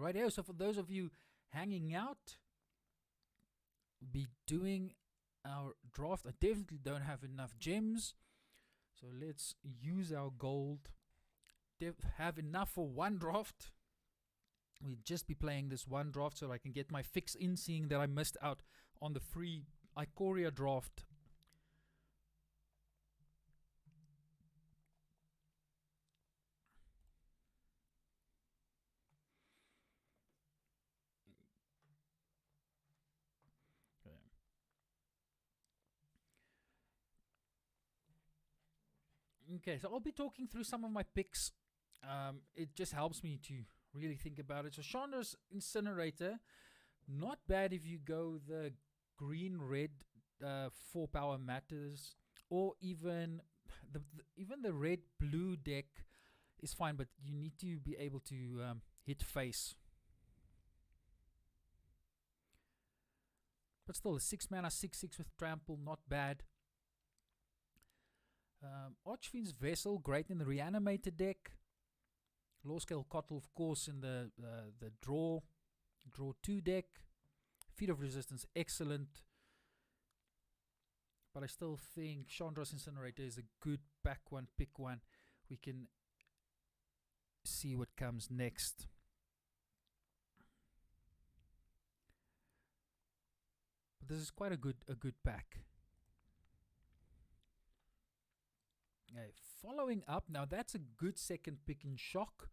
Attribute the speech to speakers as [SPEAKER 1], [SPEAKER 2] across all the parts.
[SPEAKER 1] Right here, so for those of you hanging out, be doing our draft. I definitely don't have enough gems, so let's use our gold. Have enough for one draft. We'll just be playing this one draft so I can get my fix in, seeing that I missed out on the free Ikoria draft. Okay, so I'll be talking through some of my picks. It just helps me to really think about it. So Chandra's Incinerator, not bad if you go the green-red 4-power matters, or even the red-blue deck is fine, but you need to be able to hit face. But still, a 6-mana 6/6 with trample, not bad. Archfiend's Vessel, great in the reanimated deck. Low Scale Cottle, of course, in the draw 2 deck. Feet of Resistance, excellent. But I still think Chandra's Incinerator is a good back one, pick one. We can see what comes next. But this is quite a good pack. Okay, following up, now that's a good second pick in Shock,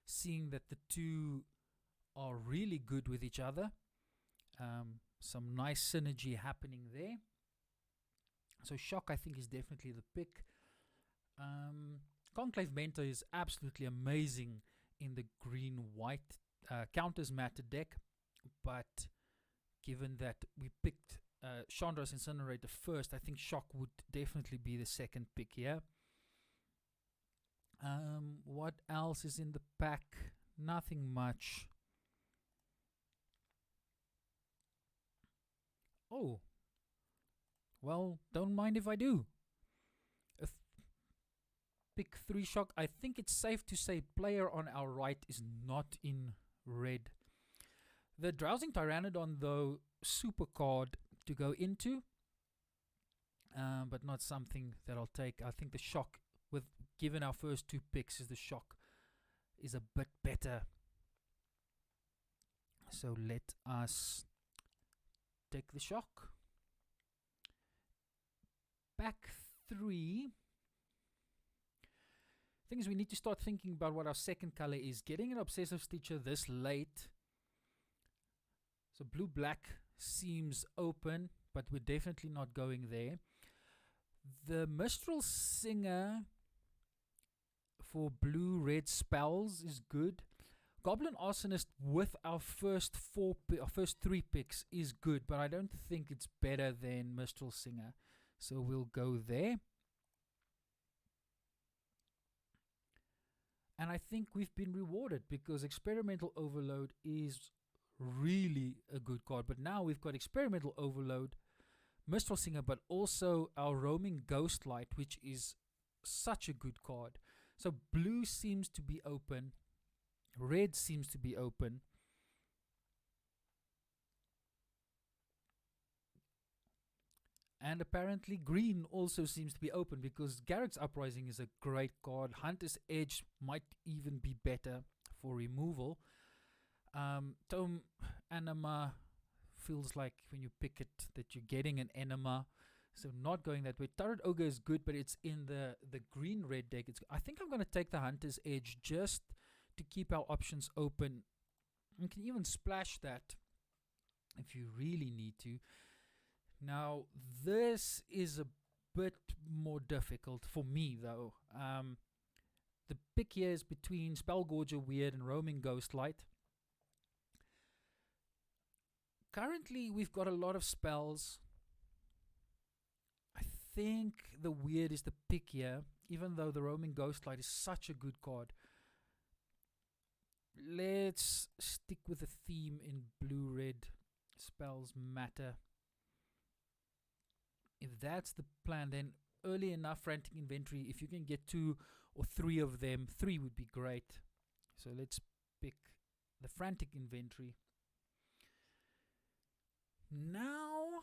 [SPEAKER 1] seeing that the two are really good with each other. Some nice synergy happening there. So Shock, I think, is definitely the pick. Conclave Mentor is absolutely amazing in the green-white counters matter deck, but given that we picked Chandra's Incinerator first, I think Shock would definitely be the second pick here. What else is in the pack? Nothing much. Oh, well, don't mind if I do. Pick 3 Shock. I think it's safe to say player on our right is not in red. The Drowsing Pteranodon, though, super card to go into, but not something that I'll take. I think the Shock, with given our first 2 picks, is the Shock is a bit better. So let us take the Shock. Back 3. Thing is, we need to start thinking about what our second color is. Getting an Obsessive Stitcher this late. So blue-black seems open, but we're definitely not going there. The Mistral Singer for blue-red spells is good. Goblin Arsonist with our first 3 picks is good, but I don't think it's better than Mistral Singer. So we'll go there. And I think we've been rewarded because Experimental Overload is really a good card. But now we've got Experimental Overload, Mistral Singer, but also our Roaming Ghostlight, which is such a good card. So blue seems to be open. Red seems to be open. And apparently green also seems to be open because Garrick's Uprising is a great card. Hunter's Edge might even be better for removal. Tome Anima feels like when you pick it that you're getting an Enema. So not going that way. Turret Ogre is good, but it's in the green-red deck. I think I'm going to take the Hunter's Edge just to keep our options open. You can even splash that if you really need to. Now, this is a bit more difficult for me, though. The pick here is between Spellgorger Weird and Roaming Ghostlight. Currently, we've got a lot of spells. I think the Weird is the pick here, even though the Roaming Ghostlight is such a good card. Let's stick with the theme in blue-red. Spells matter. If that's the plan, then early enough Frantic Inventory, if you can get 2 or 3 of them, 3 would be great. So let's pick the Frantic Inventory. Now,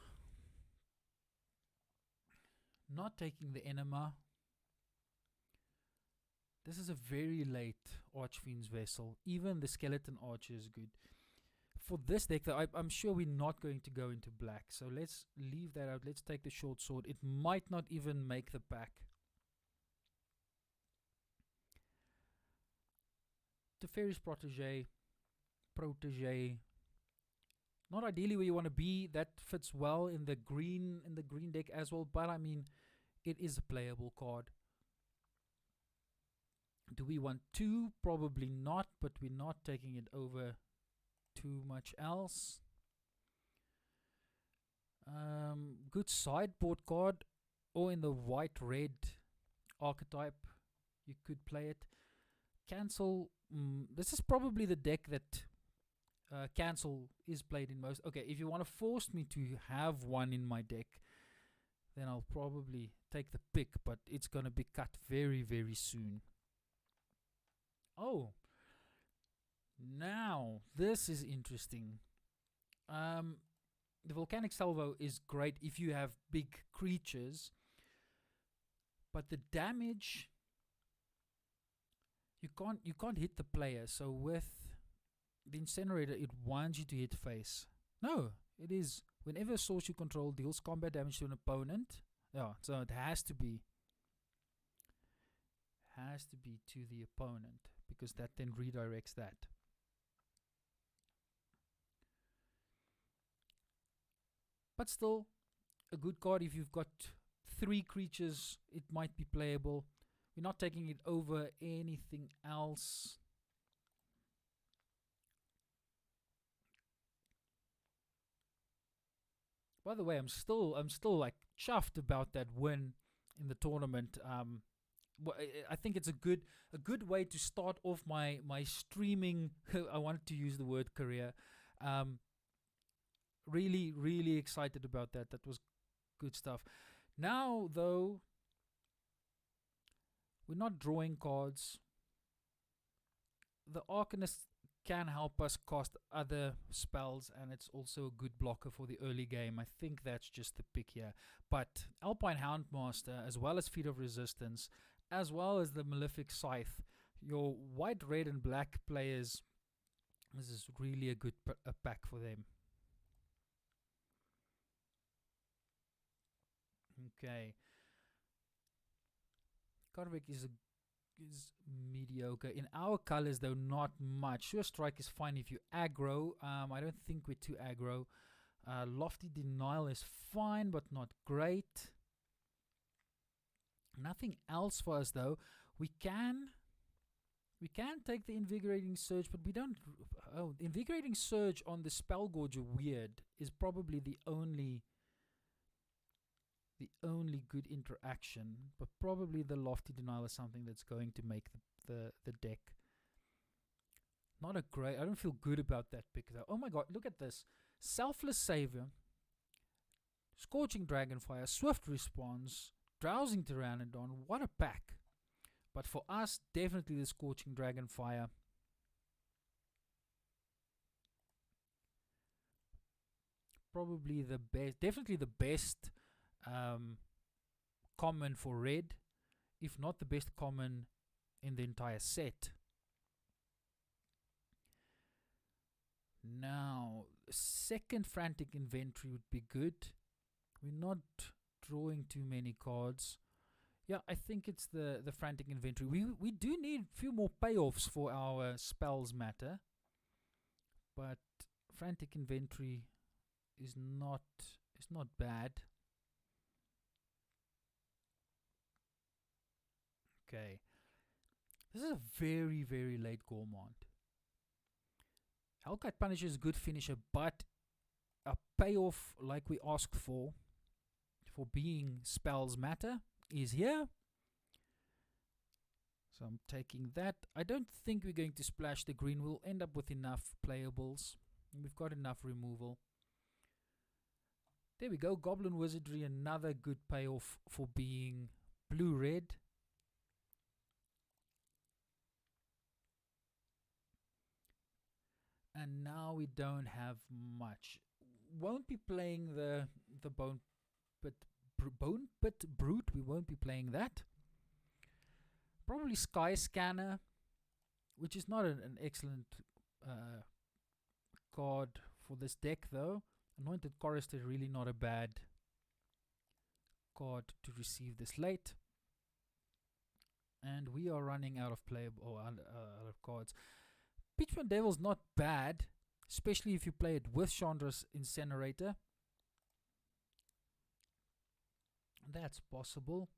[SPEAKER 1] not taking the Enema. This is a very late Archfiend's Vessel. Even the Skeleton Archer is good. For this deck, though, I'm sure we're not going to go into black. So let's leave that out. Let's take the Short Sword. It might not even make the pack. Teferi's Protege. Not ideally where you want to be. That fits well in the green deck as well. But I mean, it is a playable card. Do we want 2? Probably not, but we're not taking it over too much else. Good sideboard card, or in the white-red archetype, you could play it. Cancel. This is probably the deck that cancel is played in most. Okay, if you want to force me to have one in my deck, then I'll probably take the pick, but it's going to be cut very, very soon. Oh, now this is interesting. The Volcanic Salvo is great if you have big creatures, but the damage, you can't hit the player. So with the Incinerator, it wants you to hit face. No, it is whenever a source you control deals combat damage to an opponent. Yeah, so it has to be to the opponent, because that then redirects that. But still, a good card. If you've got 3 creatures, it might be playable. We're not taking it over anything else. By the way, I'm still like chuffed about that win in the tournament. I think it's a good way to start off my streaming. I wanted to use the word career. Really excited about that. That was good stuff. Now though, we're not drawing cards. The Arcanist can help us cast other spells, and it's also a good blocker for the early game. I think that's just the pick here. But Alpine Houndmaster, as well as Feet of Resistance, as well as the Malefic Scythe, your white, red, and black players, this is really a good pack for them. Okay. Karvik is mediocre. In our colors, though, not much. Sure Strike is fine if you aggro. I don't think we're too aggro. Lofty Denial is fine, but not great. Nothing else for us, though. We can take the Invigorating Surge, but we don't. Oh, the Invigorating Surge on the Spellgorger Weird is probably the only good interaction, but probably the Lofty Denial is something that's going to make the deck not a great. I don't feel good about that pick though. Oh my god, look at this. Selfless Savior, Scorching Dragonfire, Swift Response, Drowsing Pteranodon. What a pack. But for us, definitely the Scorching Dragonfire. Probably the best, definitely the best common for red, if not the best common in the entire set. Now, second Frantic Inventory would be good. We're not drawing too many cards. Yeah, I think it's the Frantic Inventory. We do need a few more payoffs for our spells matter, but Frantic Inventory is not bad. Okay, this is a very, very late Gormand. Hellkite Punisher is a good finisher, but a payoff like we asked for being spells matter is here. So I'm taking that. I don't think we're going to splash the green. We'll end up with enough playables. We've got enough removal. There we go. Goblin Wizardry, another good payoff for being blue-red. And now we don't have much. Won't be playing the Bone Pit Brute. We won't be playing that. Probably Sky Scanner, which is not an excellent card for this deck though. Anointed Chorister, really not a bad card to receive this late. And we are running out of playable out of cards. Pitchman Devil's not bad, especially if you play it with Chandra's Incinerator. That's possible.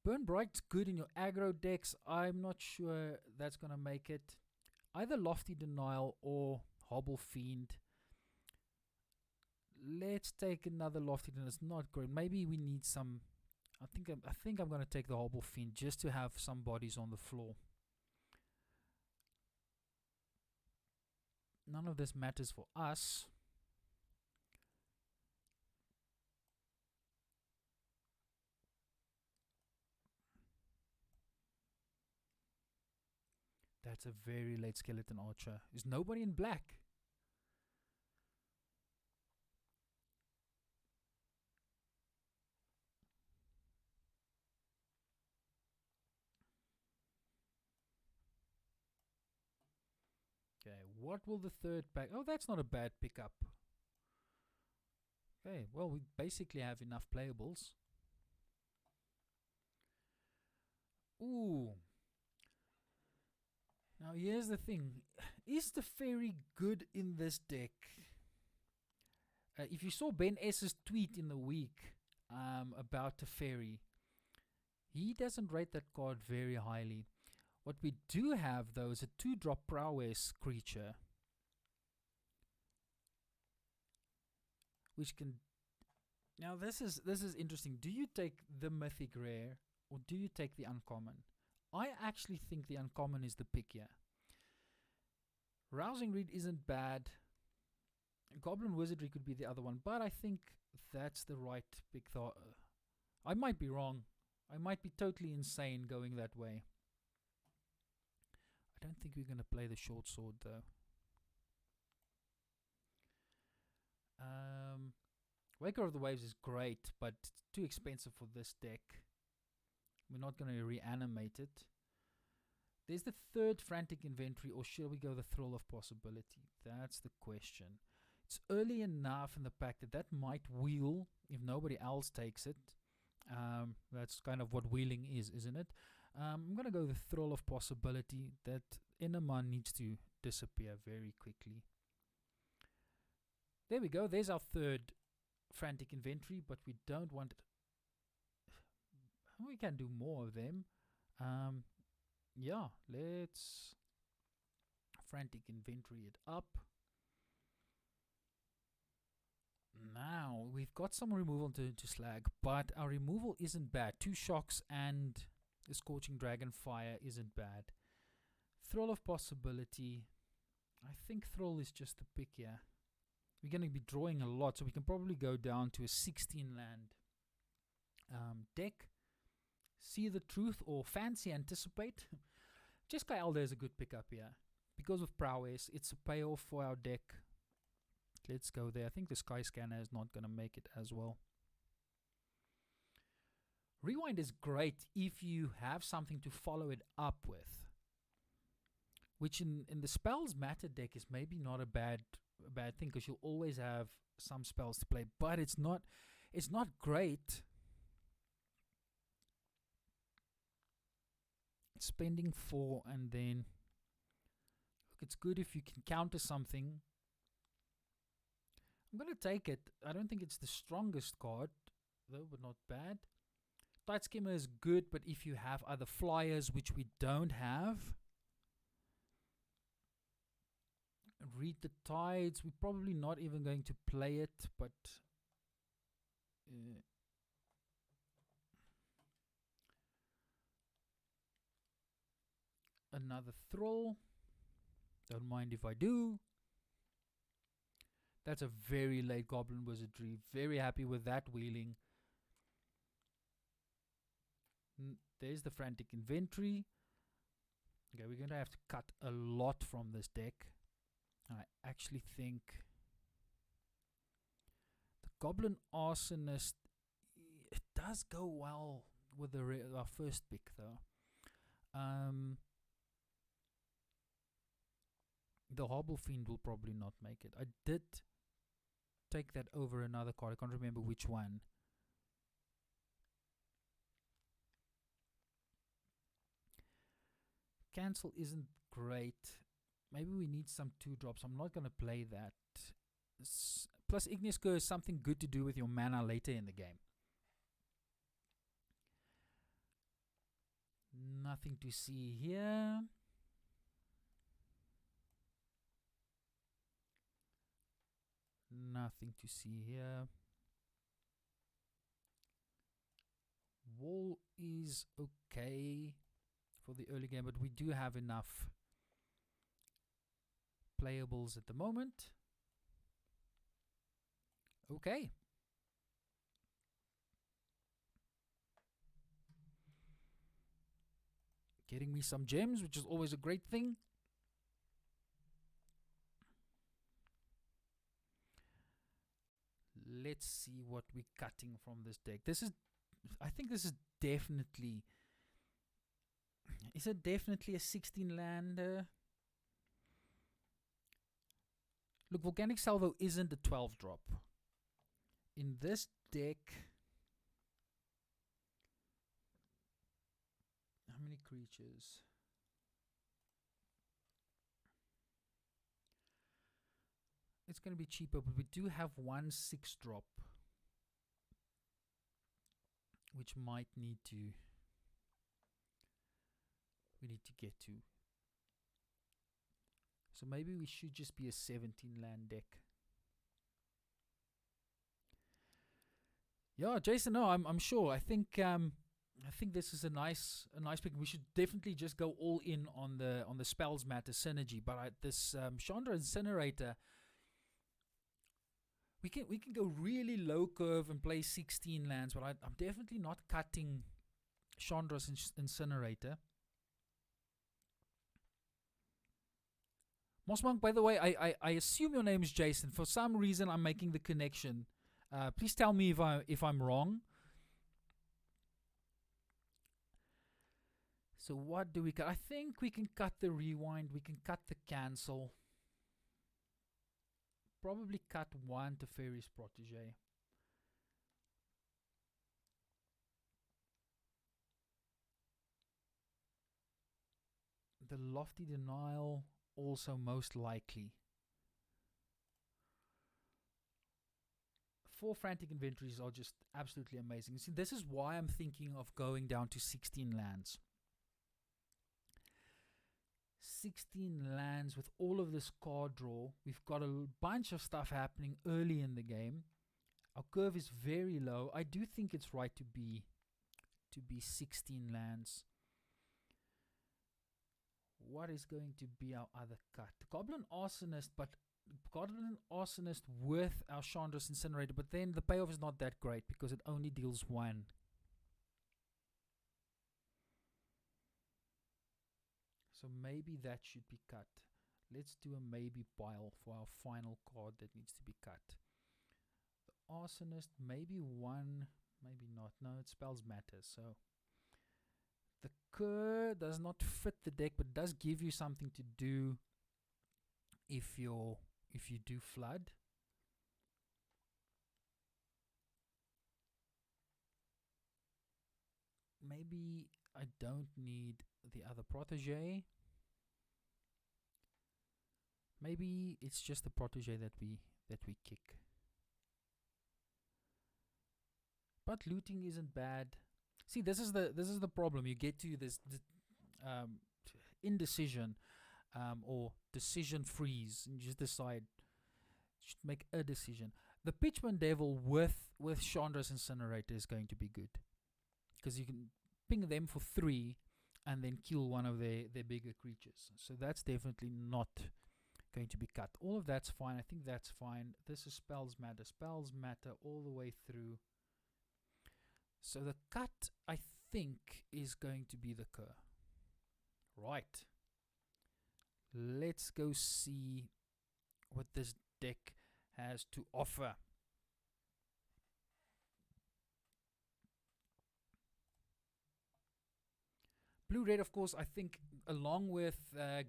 [SPEAKER 1] Burn Bright's good in your aggro decks. I'm not sure that's going to make it. Either Lofty Denial or Hobble Fiend. Let's take another Lofty Denial. It's not great. Maybe we need some. I think I'm going to take the Hobble Fiend just to have some bodies on the floor. None of this matters for us. That's a very late Skeleton Archer. Is nobody in black? Okay, what will the third pack... Oh, that's not a bad pickup. Okay, well, we basically have enough playables. Ooh. Now, here's the thing. Is the Fairy good in this deck? If you saw Ben S's tweet in the week about the Fairy, he doesn't rate that card very highly. What we do have, though, is a 2-drop Prowess creature, which can... Now, this is interesting. Do you take the Mythic Rare, or do you take the Uncommon? I actually think the Uncommon is the pick here. Rousing Reed isn't bad. Goblin Wizardry could be the other one, but I think that's the right pick. I might be wrong. I might be totally insane going that way. I don't think we're going to play the short sword though. Waker of the Waves is great, but too expensive for this deck. We're not going to reanimate it. There's the third Frantic Inventory, or should we go the Thrall of Possibility? That's the question. It's early enough in the pack that might wheel if nobody else takes it. That's kind of what wheeling is, isn't it? I'm going to go the Thrall of Possibility. That Enema needs to disappear very quickly. There we go. There's our third Frantic Inventory, but we don't want it. We can do more of them. Yeah, let's Frantic Inventory it up. Now, we've got some removal to slag, but our removal isn't bad. 2 Shocks and the Scorching Dragon Fire isn't bad. Thrall of Possibility. I think Thrall is just the pick here. We're going to be drawing a lot, so we can probably go down to a 16 land deck. See the Truth or Fancy Anticipate. Jeskai Elder is a good pickup here. Because of Prowess, it's a payoff for our deck. Let's go there. I think the Sky Scanner is not going to make it as well. Rewind is great if you have something to follow it up with. Which in the Spells Matter deck is maybe not a bad thing, because you'll always have some spells to play. But it's not great spending 4 and then... Look, it's good if you can counter something. I'm going to take it. I don't think it's the strongest card, though, but not bad. Tide Skimmer is good, but if you have other flyers, which we don't have... Read the Tides. We're probably not even going to play it, but... another Thrall. Don't mind if I do. That's a very late Goblin Wizardry. Very happy with that wheeling. There's the Frantic Inventory. Okay, we're going to have to cut a lot from this deck. I actually think the Goblin Arsonist, it does go well with our first pick though. The Hobble Fiend will probably not make it. I did take that over another card. I can't remember which one. Cancel isn't great. Maybe we need some 2-drops. I'm not going to play that. Plus, Igneous Curse is something good to do with your mana later in the game. Nothing to see here. Nothing to see here. Wall is okay for the early game, but we do have enough playables at the moment. Okay. Getting me some gems, which is always a great thing. Let's see what we're cutting from this deck. I think this is definitely... Is it definitely a 16-lander? Look, Volcanic Salvo isn't a 12-drop. In this deck... How many creatures? It's going to be cheaper, but we do have one 6-drop, which might need to... We need to get to. So maybe we should just be a 17-land deck. Yeah, Jason. No, I'm sure. I think this is a nice pick. We should definitely just go all in on the Spells Matter synergy. But this Chandra Incinerator, we can go really low curve and play 16 lands. But I'm definitely not cutting Chandra's Incinerator. Mossmonk, by the way, I assume your name is Jason. For some reason, I'm making the connection. Please tell me if I'm wrong. So what do we cut? I think we can cut the rewind. We can cut the cancel. Probably cut one Teferi's Protege. The Lofty Denial also most likely. 4 Frantic Inventories are just absolutely amazing. See, this is why I'm thinking of going down to 16 lands. 16 lands with all of this card draw. We've got a bunch of stuff happening early in the game. Our curve is very low. I do think it's right to be 16 lands. What is going to be our other cut? Goblin Arsonist, but Goblin Arsonist with our Chandra's Incinerator, but then the payoff is not that great because it only deals 1. So maybe that should be cut. Let's do a maybe pile for our final card that needs to be cut. The Arsonist, maybe 1, maybe not. No, it spells matter, so... The Cur does not fit the deck, but does give you something to do if you do flood. Maybe I don't need the other Protege. Maybe it's just the Protege that we kick. But looting isn't bad. See, this is the problem. You get to this indecision or decision freeze, and you just decide. You should make a decision. The Pitchman Devil with Chandra's Incinerator is going to be good because you can ping them for 3 and then kill one of their bigger creatures. So that's definitely not going to be cut. All of that's fine. I think that's fine. This is Spells Matter. Spells Matter all the way through. So the cut, I think, is going to be the Cur. Right. Let's go see what this deck has to offer. Blue red, of course, I think along with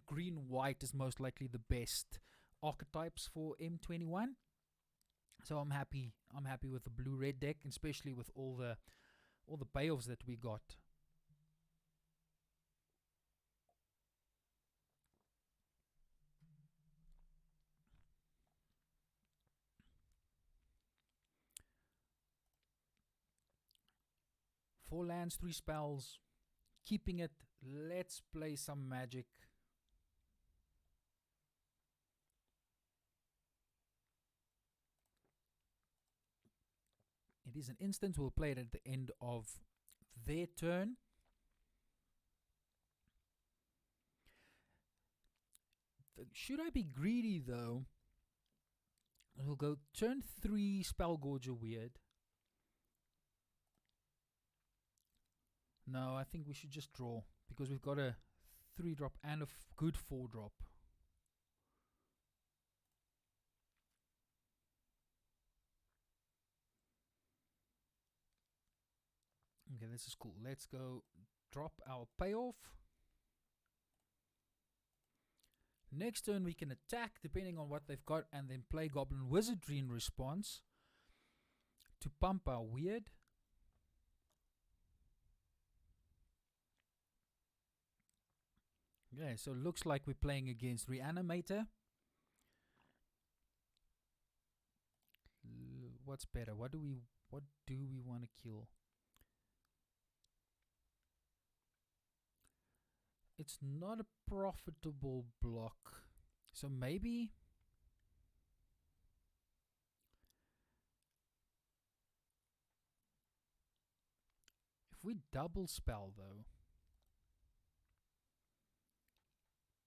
[SPEAKER 1] green white is most likely the best archetypes for M21. So I'm happy with the blue red deck, especially with all the payoffs that we got. Four lands, 3 spells, keeping it. Let's play some magic. It is an instant. We'll play it at the end of their turn. Should I be greedy though? We'll go turn 3 Spellgorger Weird. No, I think we should just draw because we've got a 3-drop and a good 4-drop. Okay, this is cool. Let's go drop our payoff. Next turn we can attack depending on what they've got and then play Goblin Wizardry in response to pump our weird. Okay, so it looks like we're playing against Reanimator. What's better? What do we want to kill? It's not a profitable block. So maybe if we double spell though,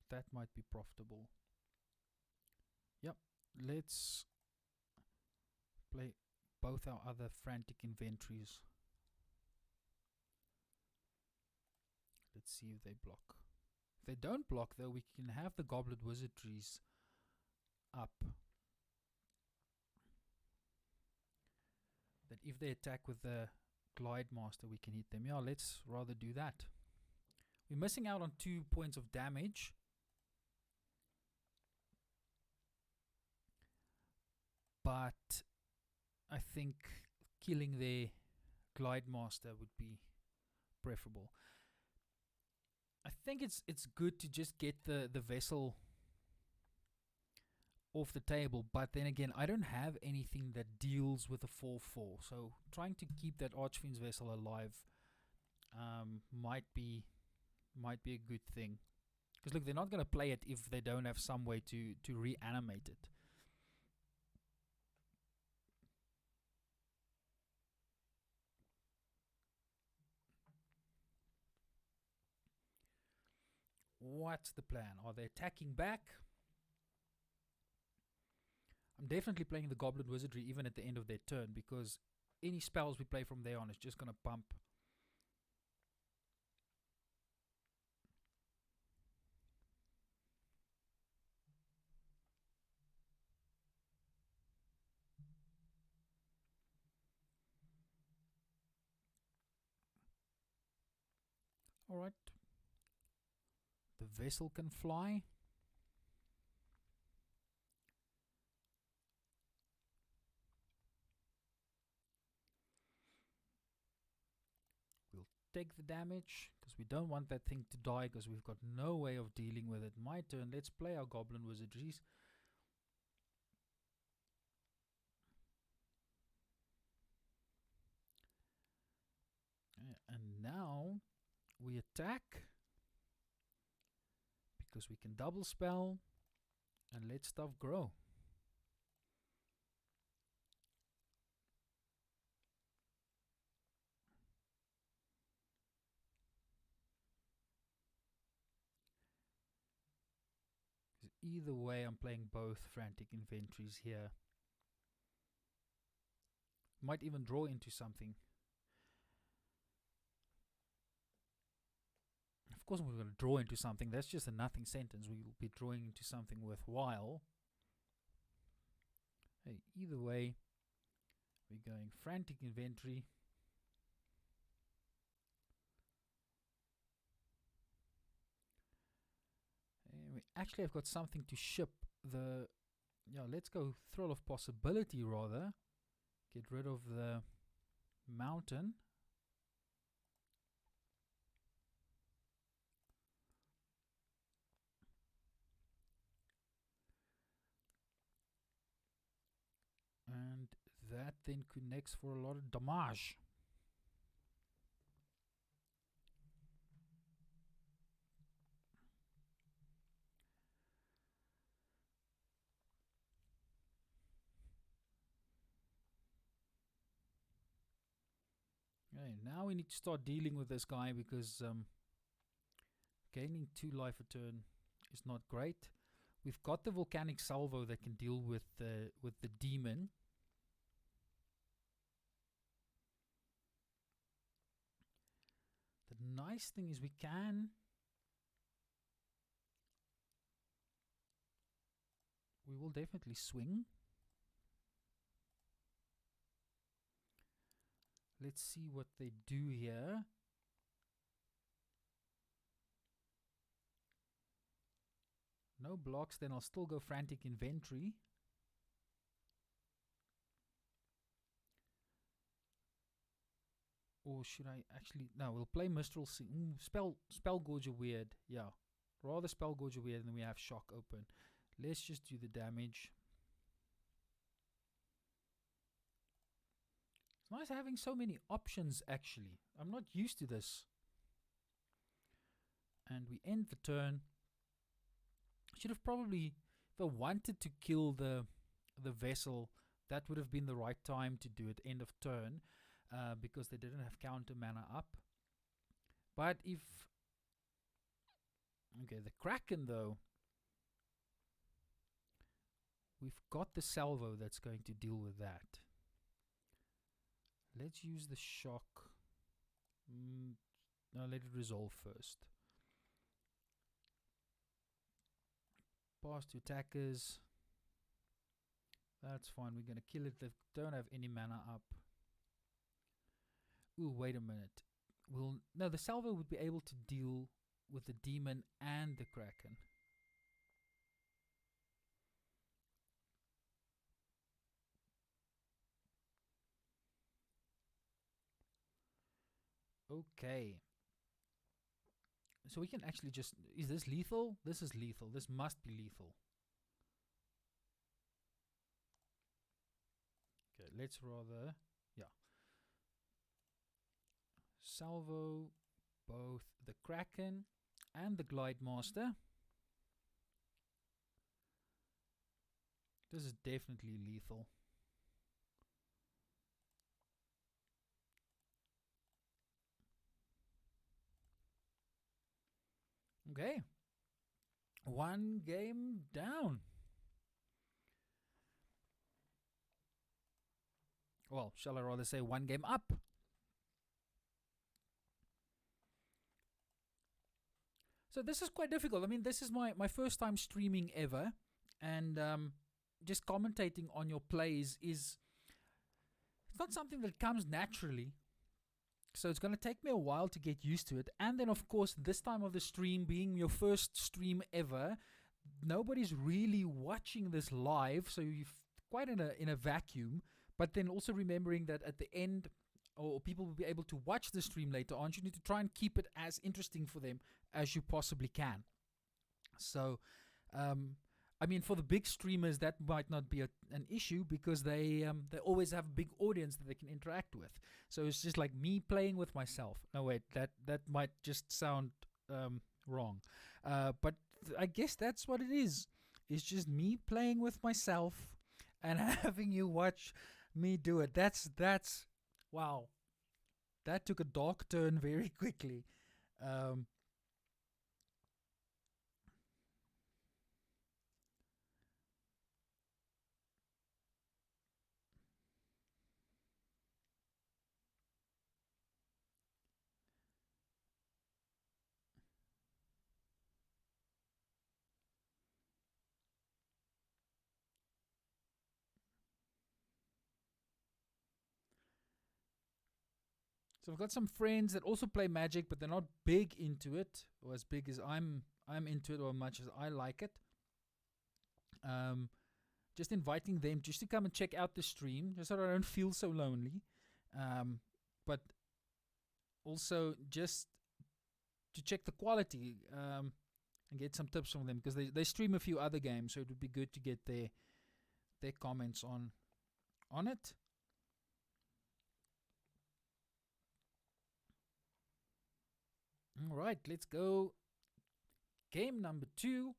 [SPEAKER 1] that might be profitable. Yep, let's play both our other frantic inventories. Let's see if they block. If they don't block though, we can have the Goblet Wizardries up. That if they attack with the Glide Master, we can hit them. Yeah, let's rather do that. We're missing out on 2 points of damage. But I think killing their Glide Master would be preferable. I think it's good to just get the vessel off the table, but then again, I don't have anything that deals with a 4/4, so trying to keep that Archfiend's Vessel alive might be a good thing. Because look, they're not going to play it if they don't have some way to reanimate it. What's the plan? Are they attacking back? I'm definitely playing the Goblin Wizardry even at the end of their turn, because any spells we play from there on is just going to pump. Alright. The vessel can fly. We'll take the damage because we don't want that thing to die, because we've got no way of dealing with it. My turn. Let's play our Goblin Wizardries. And now we attack because we can double spell and let stuff grow. Either way, I'm playing both frantic inventories here. Might even draw into something. Of course we're going to draw into something. That's just a nothing sentence. We will be drawing into something worthwhile. Hey, either way, we're going frantic inventory. And we actually have got something to ship. Let's go Thrall of Possibility rather. Get rid of the mountain. And that then connects for a lot of damage. Okay, now we need to start dealing with this guy because gaining 2 life a turn is not great. We've got the volcanic salvo that can deal with the demon. The nice thing is we will definitely swing. Let's see what they do here. No blocks, then I'll still go frantic inventory. Or should I actually... No, we'll play Mistral Sea. Spell Gorger weird. Yeah. Rather Spell Gorger weird than we have Shock open. Let's just do the damage. It's nice having so many options actually. I'm not used to this. And we end the turn. Should have probably, if I wanted to kill the vessel, that would have been the right time to do it, end of turn, because they didn't have counter mana up. But if... Okay, the Kraken though. We've got the salvo that's going to deal with that. Let's use the shock. No, let it resolve first. Pass to attackers. That's fine. We're going to kill it. They don't have any mana up. Ooh, wait a minute. No, the salvo would be able to deal with the demon and the Kraken. Okay. So we can actually just... Is this lethal? This is lethal. This must be lethal. Okay, let's rather... Yeah. Salvo both the Kraken and the Glide Master. This is definitely lethal. Okay. 1 game down. Well, shall I rather say 1 game up? So this is quite difficult. I mean, this is my first time streaming ever. And just commentating on your plays is... It's not something that comes naturally. So it's going to take me a while to get used to it. And then, of course, this time of the stream being your first stream ever, nobody's really watching this live. So you're quite in a vacuum. But then also remembering that at the end, or people will be able to watch the stream later on, you need to try and keep it as interesting for them as you possibly can. So, I mean, for the big streamers, that might not be an issue because they always have a big audience that they can interact with. So it's just like me playing with myself. No, wait, that might just sound wrong. But I guess that's what it is. It's just me playing with myself and having you watch me do it. That's wow. That took a dark turn very quickly. So I've got some friends that also play Magic, but they're not big into it, or as big as I'm into it, or as much as I like it. Just inviting them just to come and check out the stream, just so I don't feel so lonely. But also just to check the quality and get some tips from them, because they stream a few other games, so it would be good to get their comments on it. All right, let's go. Game number 2.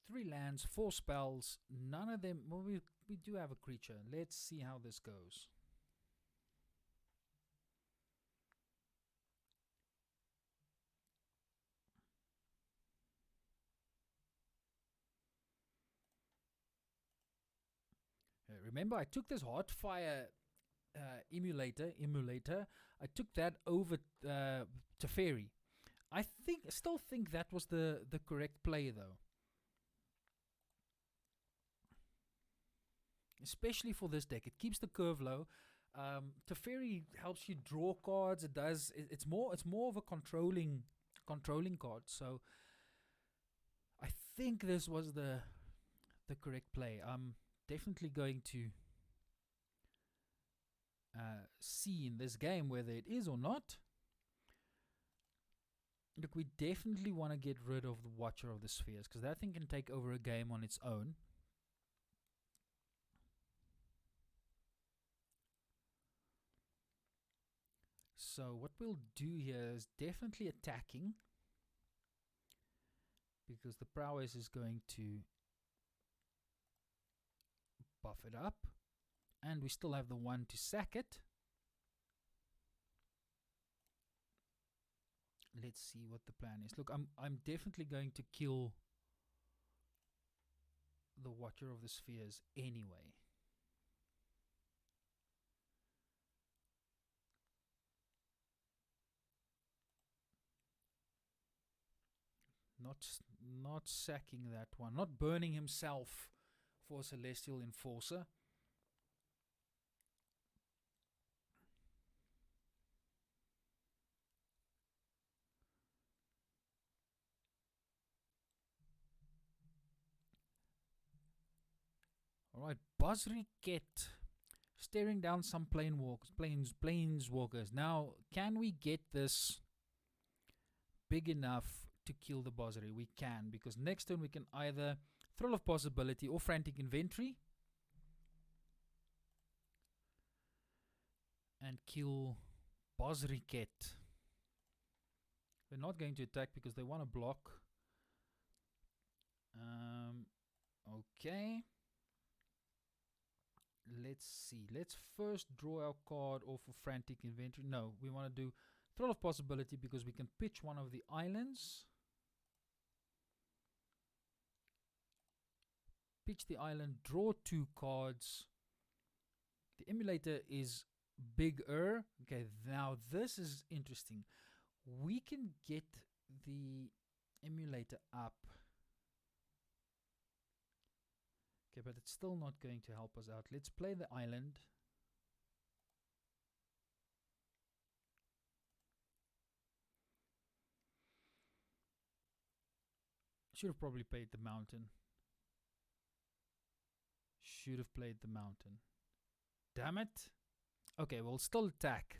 [SPEAKER 1] Three lands, 4 spells, none of them. Well, we do have a creature. Let's see how this goes. Remember, I took this Hotfire emulator. I took that over Teferi. I still think that was the correct play, though. Especially for this deck, it keeps the curve low. Teferi helps you draw cards. It does. It's more of a controlling card. So I think this was the correct play. I'm definitely going to see in this game whether it is or not. Look, we definitely want to get rid of the Watcher of the Spheres, because that thing can take over a game on its own. So what we'll do here is definitely attacking, because the prowess is going to buff it up, and we still have the 1 to sack it. Let's see what the plan is. Look, I'm definitely going to kill the Watcher of the Spheres anyway. Not sacking that one, not burning himself for Celestial Enforcer. Alright, Bozriket staring down some planeswalkers. Now, can we get this big enough to kill the Bozri? We can, because next turn we can either Thrill of Possibility or Frantic Inventory and kill Bozriket. They're not going to attack because they want to block. Okay. Let's see. Let's first draw our card off of Frantic Inventory. No, we want to do Thrill of Possibility because we can pitch one of the islands. Pitch the island, draw 2 cards. The emulator is bigger. Okay, now this is interesting. We can get the emulator up. Okay, but it's still not going to help us out. Let's play the island. Should have probably played the mountain. Should have played the mountain. Damn it. Okay, we'll still attack.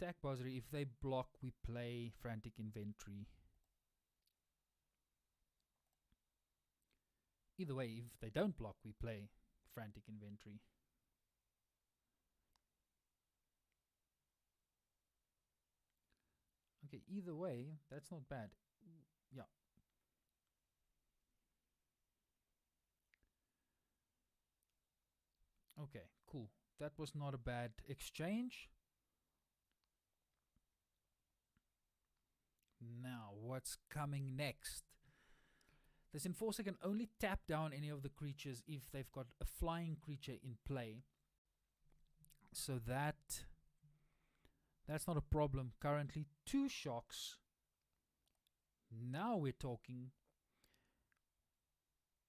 [SPEAKER 1] Attack Bozri. If they block, we play Frantic Inventory. Either way, if they don't block, we play Frantic Inventory. Okay, either way, that's not bad. Yeah. Okay, cool. That was not a bad exchange. Now, what's coming next? This enforcer can only tap down any of the creatures if they've got a flying creature in play. So that's not a problem currently. 2 shocks. Now we're talking.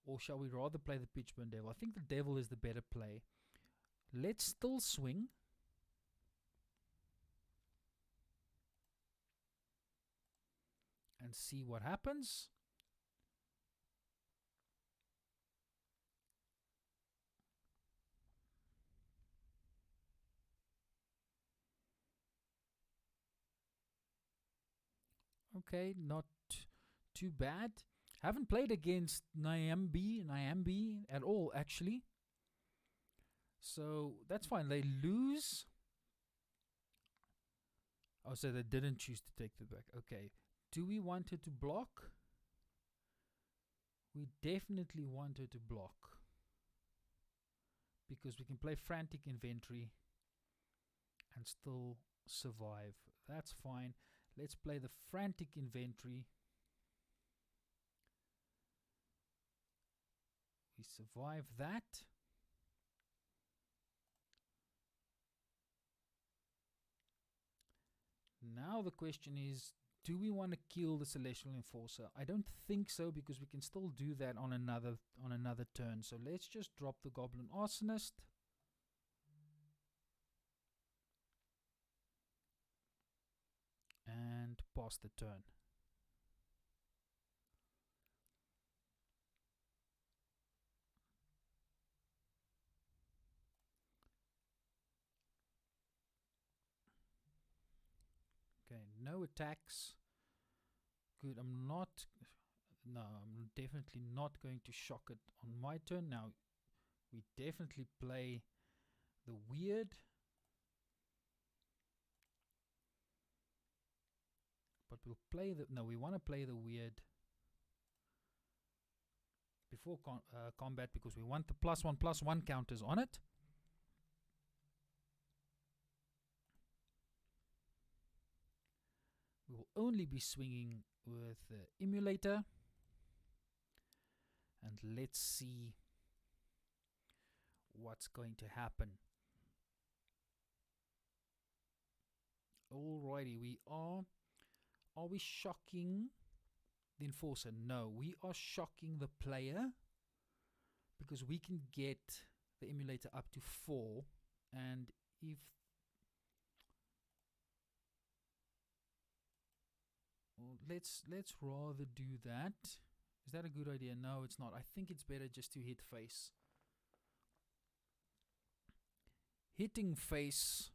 [SPEAKER 1] Or shall we rather play the Pitchburn Devil? I think the Devil is the better play. Let's still swing. And see what happens. Okay, not too bad. Haven't played against Nyambi at all, actually. So that's fine. They lose. Oh, so they didn't choose to take the back. Okay. Do we want her to block? We definitely want her to block. Because we can play Frantic Inventory and still survive. That's fine. Let's play the Frantic Inventory. We survive that. Now the question is, do we want to kill the Celestial Enforcer? I don't think so, because we can still do that on another turn. So let's just drop the Goblin Arsonist. And pass the turn. Okay, no attacks. Good, I'm definitely not going to shock it on my turn. Now, we definitely play the weird. But we'll play the, no, we want to play the weird before combat, because we want the +1/+1 counters on it. We will only be swinging with the emulator. And let's see what's going to happen. Alrighty, we are we shocking the Enforcer? No, we are shocking the player, because we can get the emulator up to 4, and if well, let's rather do that. Is that a good idea? No, it's not. I think it's better just to hit face. Hitting face.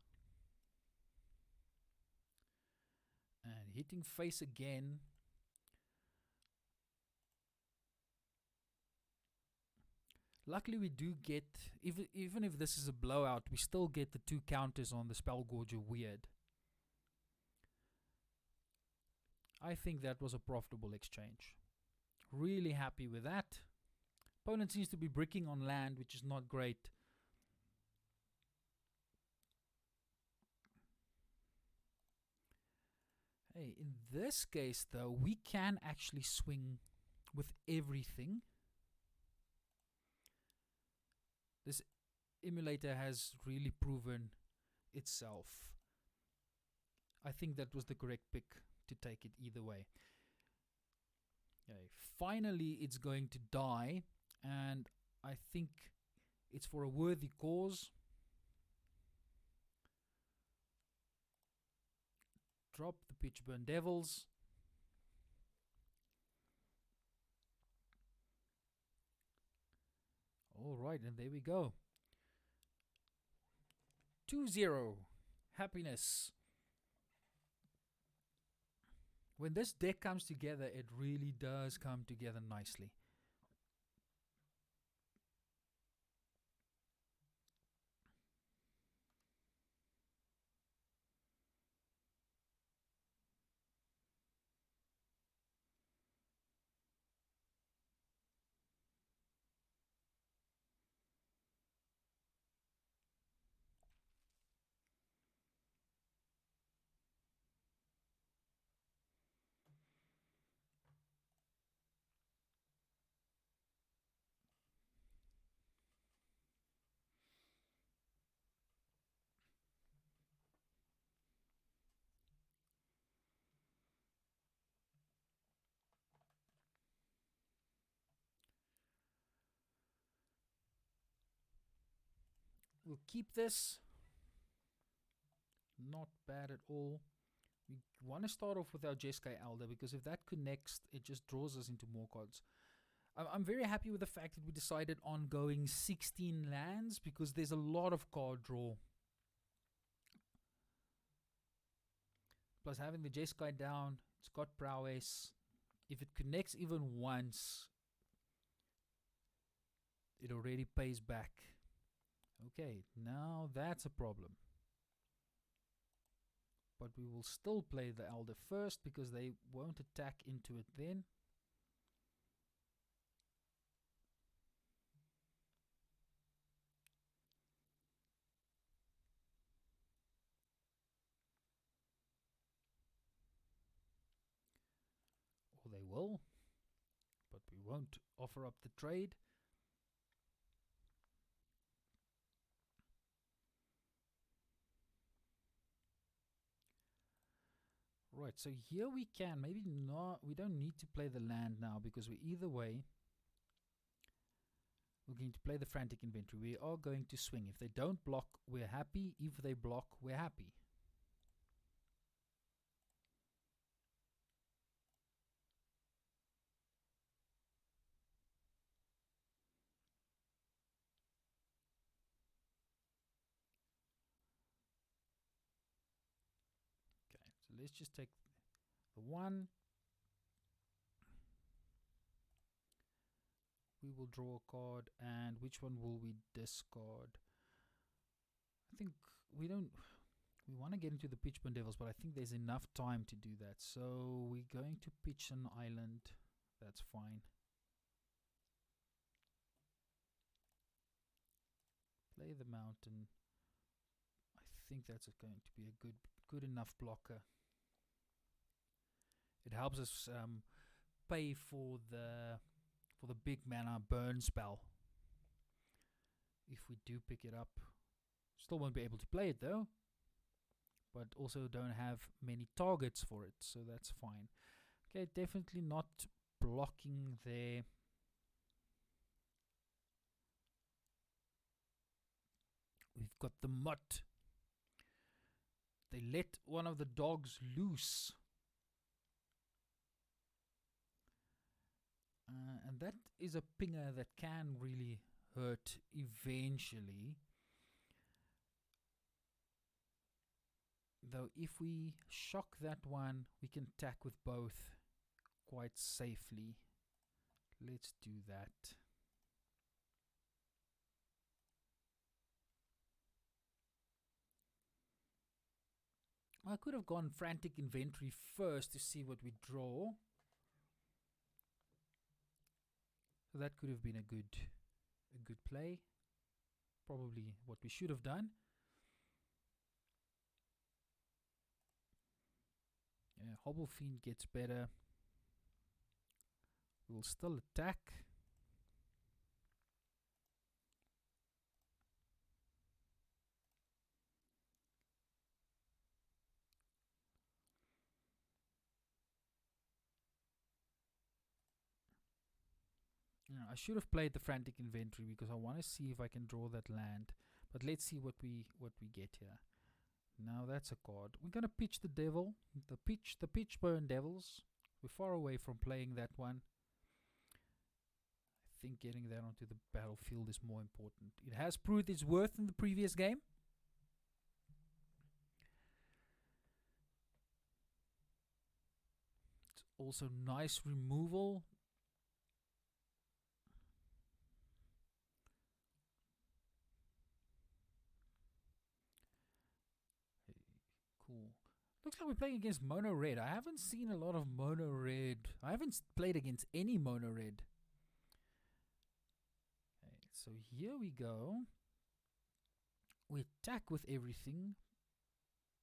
[SPEAKER 1] And hitting face again. Luckily we do get, even if this is a blowout, we still get the 2 counters on the Spellgorger Weird. I think that was a profitable exchange. Really happy with that. Opponent seems to be bricking on land, which is not great. Hey, in this case though, we can actually swing with everything. This emulator has really proven itself. I think that was the correct pick to take it either way. Okay, finally it's going to die, and I think it's for a worthy cause. Drop the Pitchburn Devils. Alright, and there we go. 2-0. Happiness. When this deck comes together, it really does come together nicely. We'll keep this. Not bad at all. We want to start off with our Jeskai Elder, because if that connects, it just draws us into more cards. I'm very happy with the fact that we decided on going 16 lands, because there's a lot of card draw. Plus having the Jeskai down, it's got prowess. If it connects even once, it already pays back. Okay, now that's a problem. But we will still play the Elder first, because they won't attack into it then. Or they will, but we won't offer up the trade. Right, so here we can, maybe not, we don't need to play the land now, because we either way, we're going to play the Frantic Inventory. We are going to swing. If they don't block, we're happy. If they block, we're happy. Okay, so let's just take the 1. We will draw a card, and which one will we discard? I think we want to get into the Pitchburn Devils, but I think there's enough time to do that. So we're going to pitch an island. That's fine. Play the mountain. I think that's going to be a good enough blocker. It helps us pay for the big mana burn spell. If we do pick it up, still won't be able to play it though, but also don't have many targets for it, so that's fine. Okay, definitely not blocking there. We've got the mutt. They let one of the dogs loose. And that is a pinger that can really hurt eventually. Though if we shock that one, we can attack with both quite safely. Let's do that. I could have gone Frantic Inventory first to see what we draw. So that could have been a good play. Probably what we should have done. Yeah, Hobble Fiend gets better. We will still attack. I should have played the Frantic Inventory because I want to see if I can draw that land. But let's see what we get here. Now that's a card. We're gonna pitch the devil, the Pitchburn Devils. We're far away from playing that one. I think getting that onto the battlefield is more important. It has proved its worth in the previous game. It's also nice removal. Cool. Looks like we're playing against mono red. I haven't seen a lot of mono red. I haven't played against any mono red. Okay, so here we go. We attack with everything.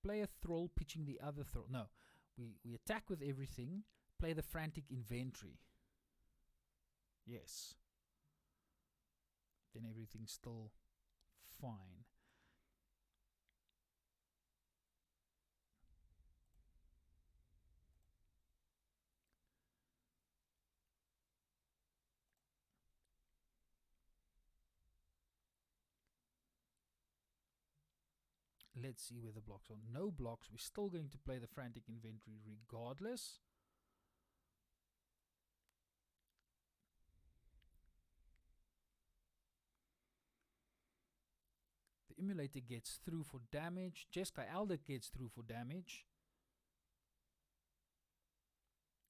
[SPEAKER 1] Play a thrall, pitching the other thrall. No, we attack with everything. Play the Frantic Inventory. Yes. Then everything's still fine. let's see where the blocks are. No blocks. We're still going to play the Frantic Inventory regardless. The Emulator gets through for damage. Jeskai Elder gets through for damage.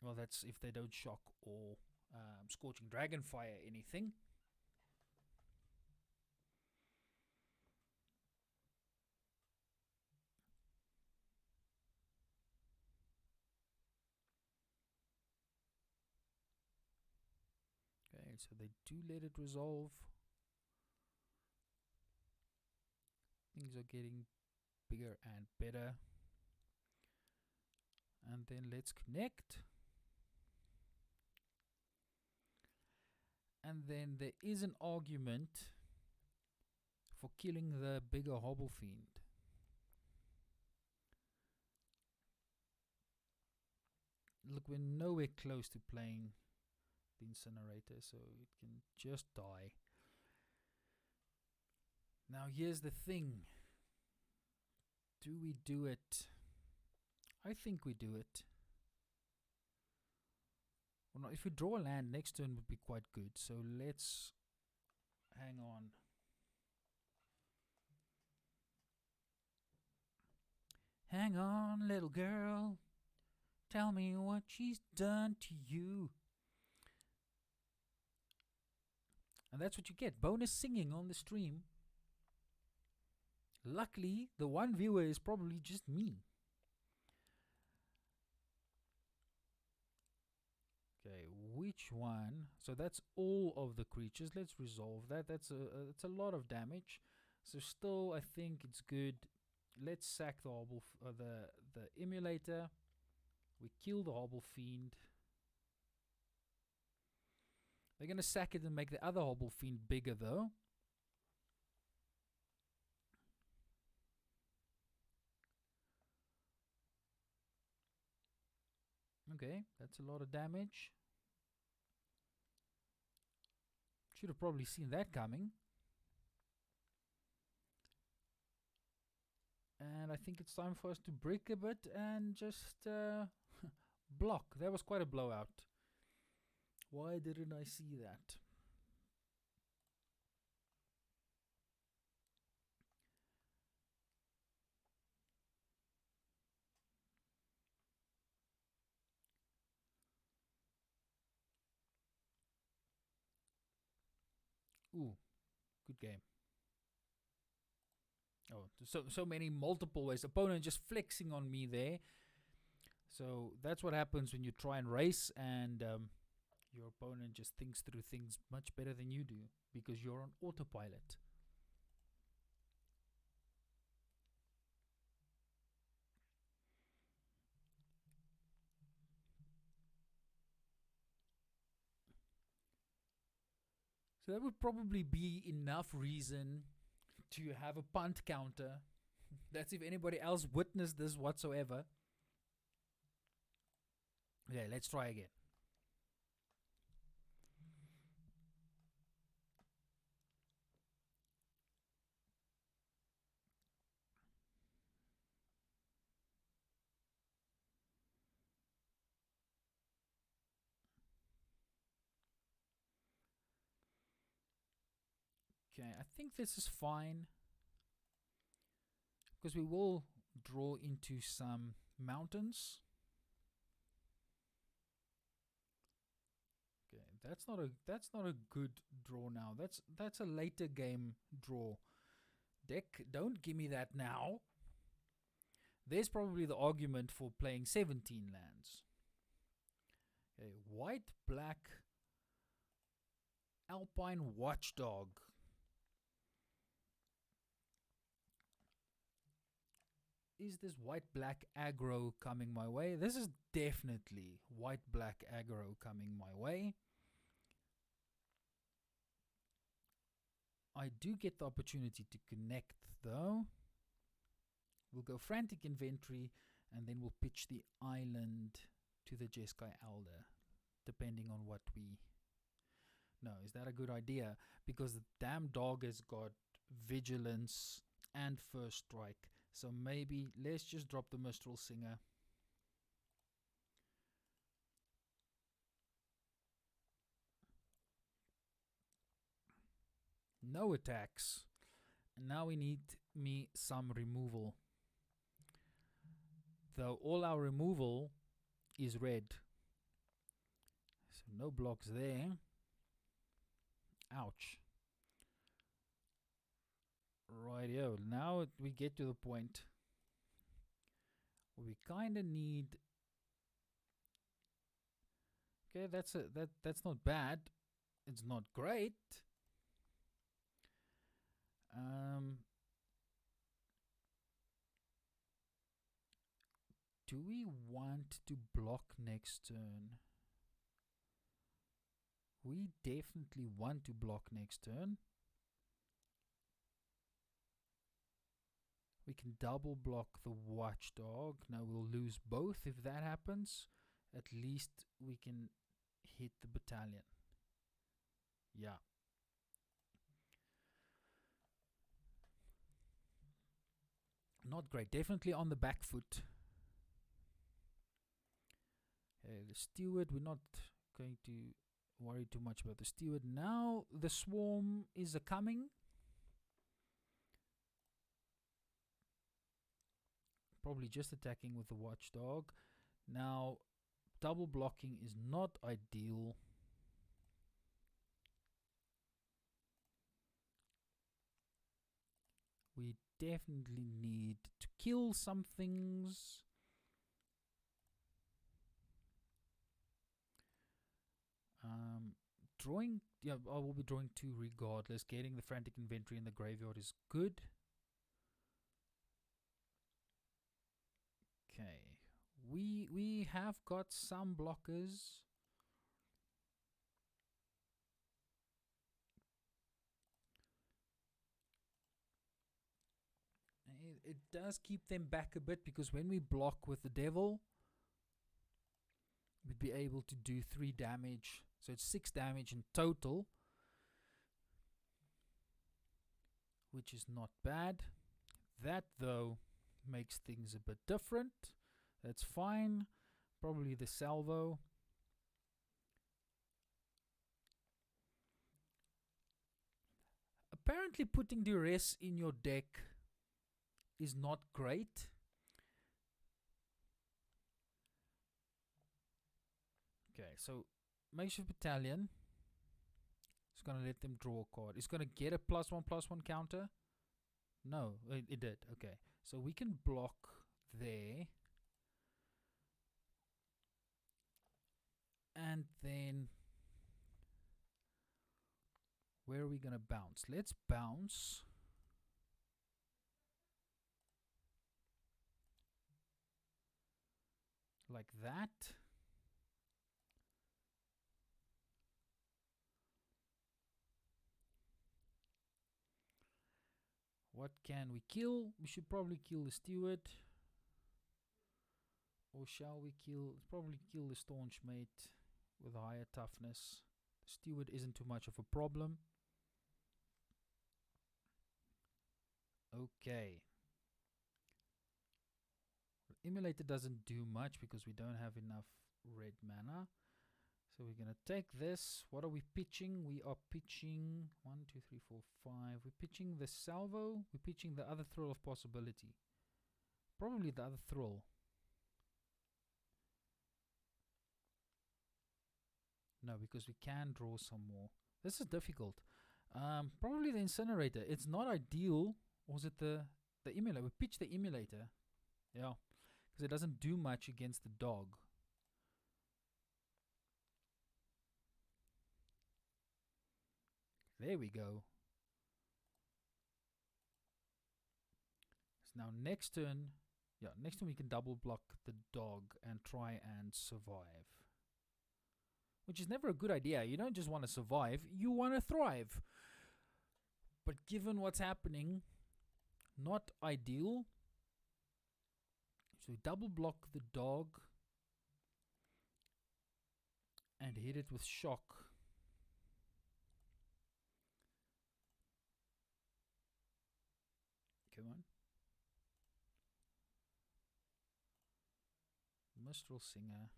[SPEAKER 1] Well, that's if they don't shock or Scorching Dragonfire anything. Okay, so they do let it resolve. Things are getting bigger and better. And then let's connect. And then there is an argument for killing the bigger Hobble Fiend. Look, we're nowhere close to playing the Incinerator, so it can just die. Now here's the thing. Do we do it? I think we do it. Well, no, if we draw a land next turn would be quite good. So let's hang on. Hang on, little girl. Tell me what she's done to you. And that's what you get. Bonus singing on the stream. Luckily, the one viewer is probably just me. Okay, which one? So that's all of the creatures. Let's resolve that. That's a lot of damage. So still, I think it's good. Let's sack the the Emulator. We kill the Hobble Fiend. They're gonna sack it and make the other Hobble Fiend bigger, though. Okay, that's a lot of damage. Should have probably seen that coming. And I think it's time for us to break a bit and just block. That was quite a blowout. Why didn't I see that? Ooh, good game. Oh, so many multiple ways. Opponent just flexing on me there. So that's what happens when you try and race and your opponent just thinks through things much better than you do because you're on autopilot. So that would probably be enough reason to have a punt counter. That's if anybody else witnessed this whatsoever. Okay, let's try again. Okay, I think this is fine because we will draw into some mountains. Okay, that's not a good draw now. That's a later game draw. Deck, don't give me that now. There's probably the argument for playing 17 lands. Okay, white, black, Alpine Watchdog. Is this white-black aggro coming my way? This is definitely white-black aggro coming my way. I do get the opportunity to connect, though. We'll go Frantic Inventory, and then we'll pitch the island to the Jeskai Elder, depending on what we... No, is that a good idea? Because the damn dog has got Vigilance and First Strike. So maybe let's just drop the Mistral Singer. No attacks. And now we need some removal. Though all our removal is red. So no blocks there. Ouch. Rightio. Now we get to the point where we kind of need. Okay, that's not bad. It's not great. Do we want to block next turn? We definitely want to block next turn. We can double block the Watchdog. Now we'll lose both if that happens. At least we can hit the battalion. Yeah. Not great. Definitely on the back foot. The Steward, we're not going to worry too much about the Steward. Now the Swarm is coming. Probably just attacking with the Watchdog. Now double blocking is not ideal. We definitely need to kill some things. Drawing, yeah, I will be drawing 2 regardless. Getting the Frantic Inventory in the graveyard is good. Okay, we have got some blockers. It does keep them back a bit because when we block with the Devil, we'd be able to do 3 damage. So it's 6 damage in total, which is not bad. That though makes things a bit different. That's fine. Probably the salvo. Apparently putting duress in your deck is not great. Okay, so Makeshift Battalion is going to let them draw a card. It's going to get a +1/+1 counter. No, it did. Okay, so we can block there. And then where are we going to bounce? Let's bounce. Like that. What can we kill? We should probably kill the Steward. Or shall we kill? Probably kill the Staunch Mate with higher toughness. The Steward isn't too much of a problem. Okay. The Emulator doesn't do much because we don't have enough red mana. So we're going to take this. What are we pitching? We are pitching 1, 2, 3, 4, 5. We're pitching the Salvo. We're pitching the other Thrill of Possibility. Probably the other Thrill. No, because we can draw some more. This is difficult. Probably the Incinerator. It's not ideal. Or was it the Emulator? We pitch the Emulator. Yeah. Because it doesn't do much against the dog. There we go. So now next turn, next turn we can double block the dog and try and survive. Which is never a good idea. You don't just want to survive, you want to thrive. But given what's happening, not ideal. So we double block the dog and hit it with shock. Come on. Minstrel Singer.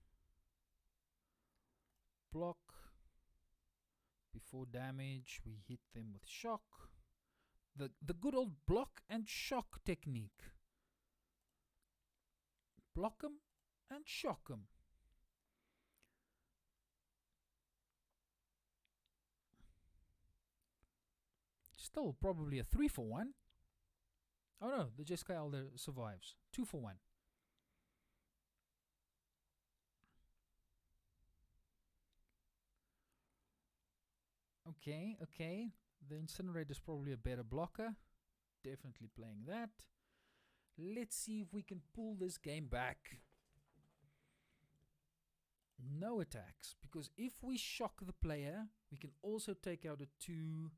[SPEAKER 1] Block. Before damage, we hit them with shock. The good old block and shock technique. Block them and shock them. Still probably a 3 for 1. Oh no, the Jeskai Elder survives. 2 for 1. Okay, okay. The Incinerator is probably a better blocker. Definitely playing that. Let's see if we can pull this game back. No attacks. Because if we shock the player, we can also take out a 2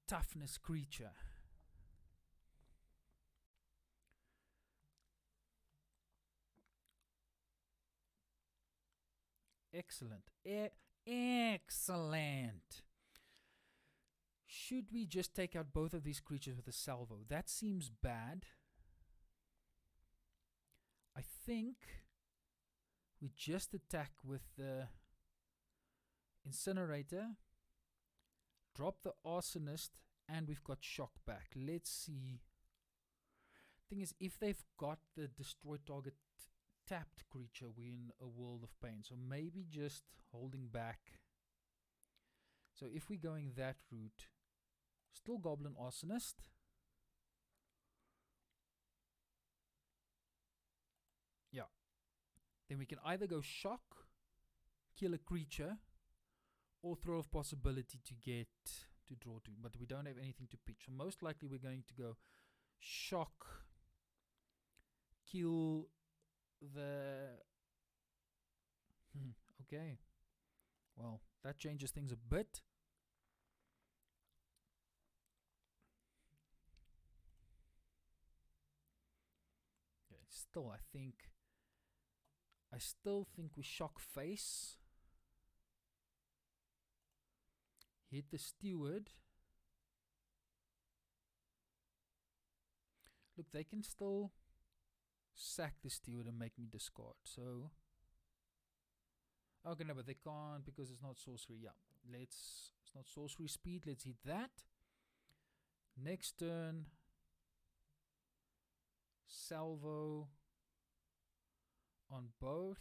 [SPEAKER 1] toughness creature. Excellent. Excellent. Should we just take out both of these creatures with a salvo? That seems bad. I think we just attack with the Incinerator, drop the Arsonist, and we've got shock back. Let's see. Thing is, if they've got the destroy target tapped creature, we're in a world of pain. So maybe just holding back. So if we're going that route, still Goblin Arsonist. Yeah. Then we can either go shock, kill a creature, or throw of possibility to get to draw 2. But we don't have anything to pitch. So most likely we're going to go shock, kill the... okay. Well, that changes things a bit. Okay, still I still think we shock face. Hit the Steward. Look, they can still sack the Steward and make me discard. So, okay, no, but they can't because it's not sorcery. Yeah, it's not sorcery speed. Let's hit that. Next turn, salvo on both.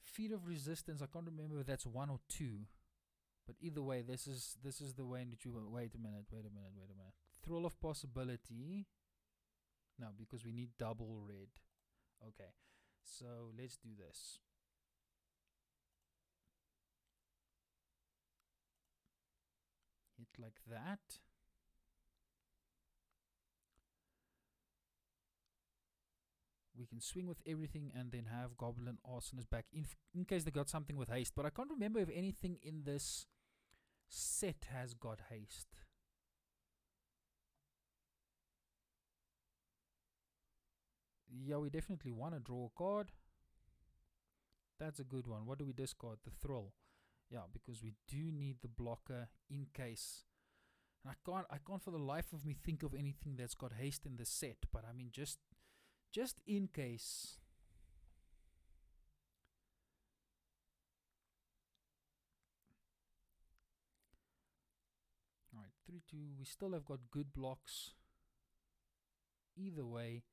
[SPEAKER 1] Feet of Resistance. I can't remember if that's 1 or 2. But either way, this is the way in which you... Wait a minute. Thrall of Possibility. No, because we need double red. Okay, so let's do this. Hit like that. We can swing with everything and then have Goblin Arsonist back in case they got something with haste. But I can't remember if anything in this set has got haste. Yeah, we definitely want to draw a card. That's a good one. What do we discard? The Thrall. Yeah, because we do need the blocker in case. And I can't for the life of me think of anything that's got haste in the set. But I mean, just in case. Alright, 3-2. We still have got good blocks. Either way.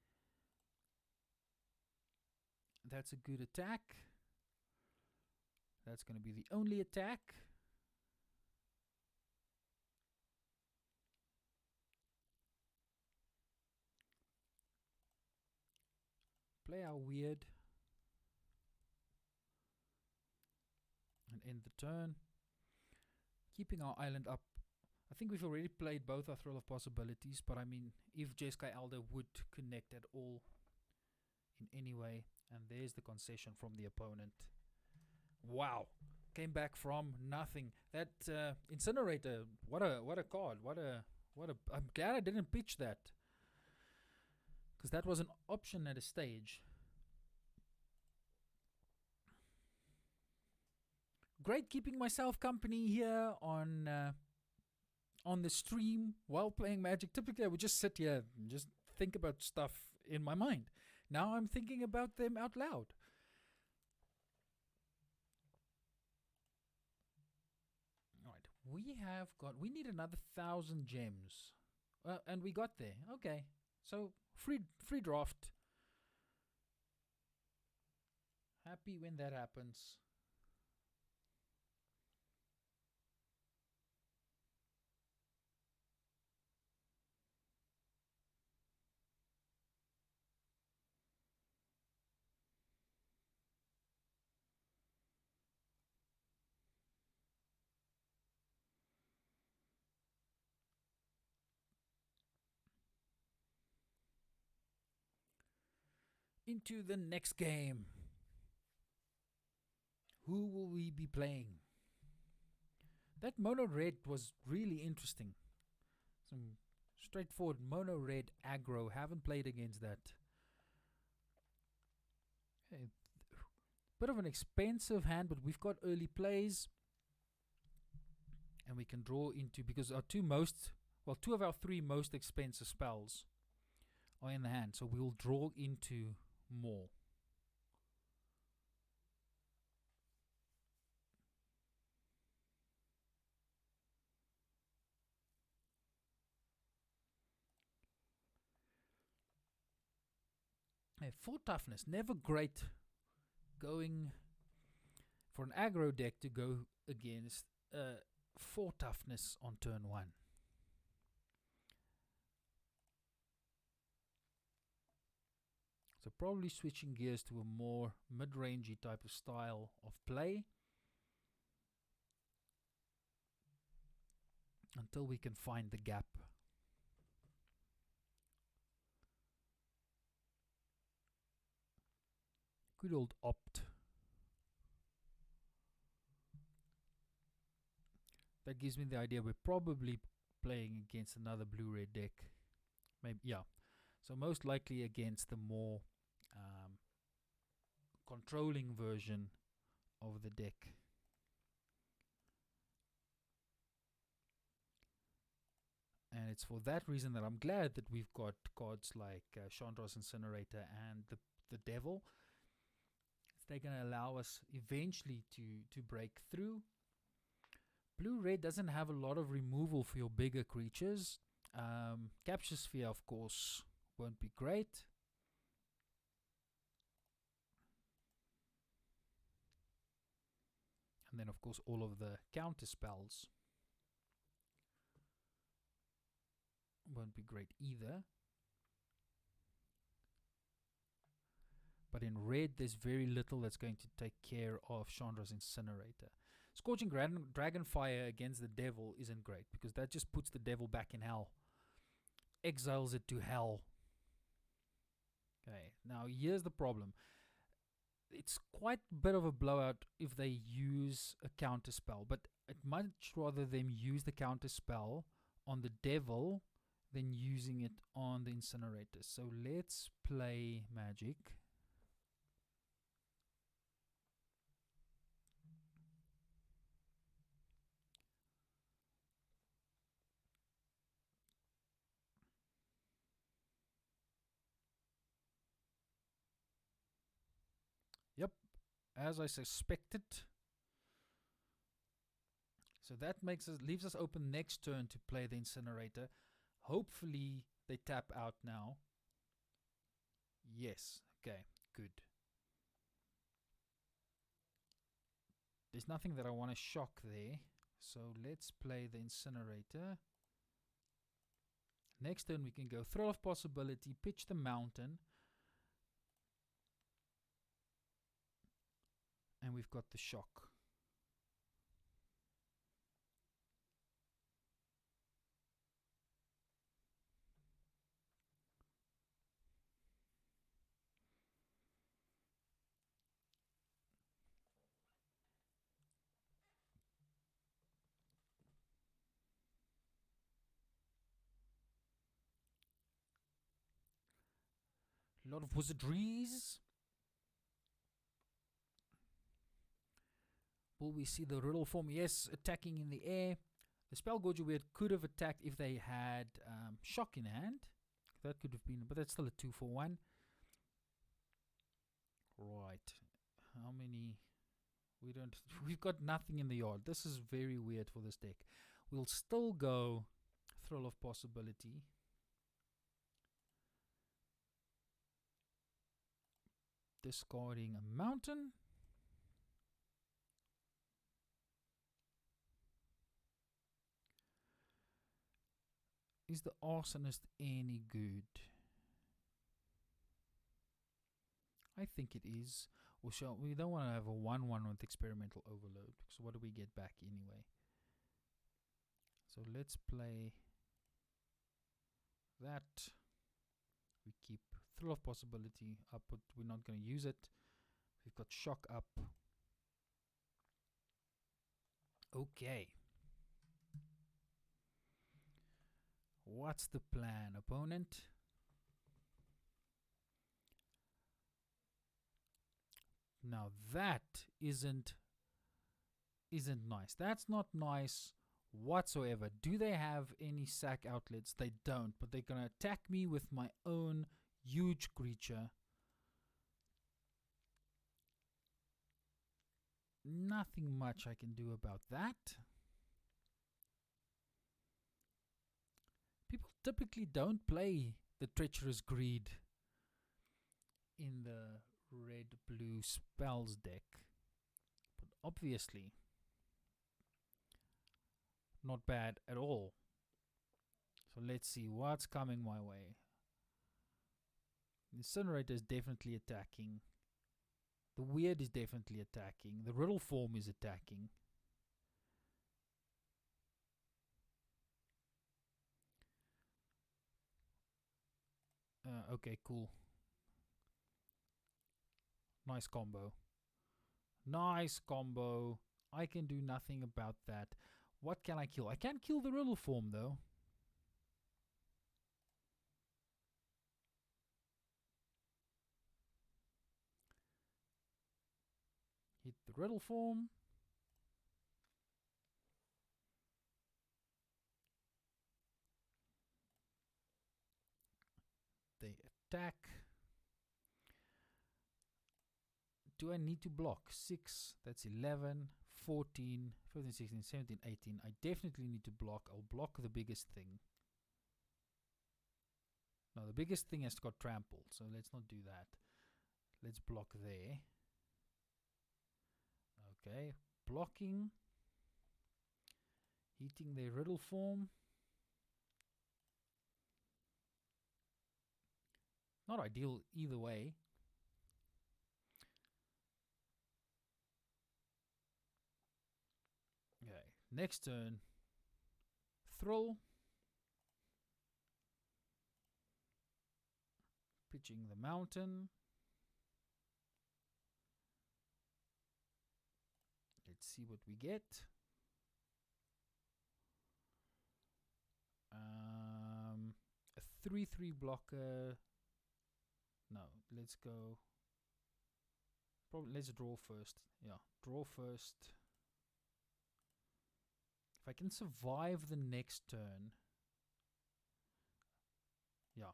[SPEAKER 1] That's a good attack. That's going to be the only attack. Play our weird. And end the turn. Keeping our island up. I think we've already played both our Thrill of Possibilities. But I mean, if Jeskai Elder would connect at all in any way. And there's the concession from the opponent. Wow. Came back from nothing. That Incinerator, what a card. I'm glad I didn't pitch that. Because that was an option at a stage. Great keeping myself company here on the stream while playing Magic. Typically I would just sit here and just think about stuff in my mind. Now I'm thinking about them out loud. Alright, we need another 1,000 gems. And we got there. Okay. So, free draft. Happy when that happens. Into the next game. Who will we be playing? That mono red was really interesting. Some straightforward mono red aggro. Haven't played against that. Okay. Bit of an expensive hand, but we've got early plays. And we can draw into, because our two of our three most expensive spells are in the hand. So we'll draw into more. Hey, 4 toughness, never great going for an aggro deck to go against 4 toughness on turn 1. So probably switching gears to a more mid-rangey type of style of play until we can find the gap. Good old opt. That gives me the idea we're probably playing against another blue-red deck. Maybe, yeah. So most likely against the more controlling version of the deck. And it's for that reason that I'm glad that we've got cards like Chandra's Incinerator and the Devil. They're going to allow us eventually to break through. Blue-red doesn't have a lot of removal for your bigger creatures. Capture Sphere, of course, won't be great. And then, of course, all of the counter spells won't be great either. But in red, there's very little that's going to take care of Chandra's Incinerator. Scorching Dragonfire against the Devil isn't great, because that just puts the Devil back in hell. Exiles it to hell. Okay, now here's the problem. It's quite a bit of a blowout if they use a counter spell, but I'd much rather them use the counter spell on the Devil than using it on the Incinerator. So let's play Magic. Yep, as I suspected. So that leaves us open next turn to play the Incinerator. Hopefully they tap out now. Yes, okay, good. There's nothing that I want to shock there. So let's play the Incinerator. Next turn we can go Thrill of Possibility, pitch the Mountain. And we've got the shock. A lot of wizardries. Will we see the riddle form? Yes, attacking in the air. The Spell Gorger Weird could have attacked if they had shock in hand. That could have been, but that's still a 2 for 1. How many? We don't. We've got nothing in the yard. This is very weird for this deck. We'll still go Thrill of Possibility. Discarding a mountain. Is the Arsonist any good? I think it is. Or shall we don't want to have a 1/1 with experimental overload, because what do we get back anyway? So let's play that. We keep Thrill of Possibility up, but we're not going to use it. We've got Shock up. Okay. What's the plan, opponent? Now that isn't nice. That's not nice whatsoever. Do they have any sack outlets? They don't, but they're gonna attack me with my own huge creature. Nothing much I can do about that. People typically don't play the Treacherous Greed in the red-blue spells deck, but obviously not bad at all. So let's see what's coming my way. The Incinerator is definitely attacking. The Weird is definitely attacking. The Riddle Form is attacking. Okay, cool. Nice combo. Nice combo. I can do nothing about that. What can I kill? I can't kill the Riddle Form though. Hit the Riddle Form. They attack. Do I need to block? 6, that's 11, 14, 15, 16, 17, 18. I definitely need to block. I'll block the biggest thing. No, the biggest thing has got trampled, so let's not do that. Let's block there. Okay, blocking. Hitting their Riddle Form. Not ideal either way. Okay, next turn. Thrill. Pitching the mountain. Let's see what we get. A 3/3 blocker. No, let's go. Probably let's draw first. Yeah, draw first. If I can survive the next turn. Yeah.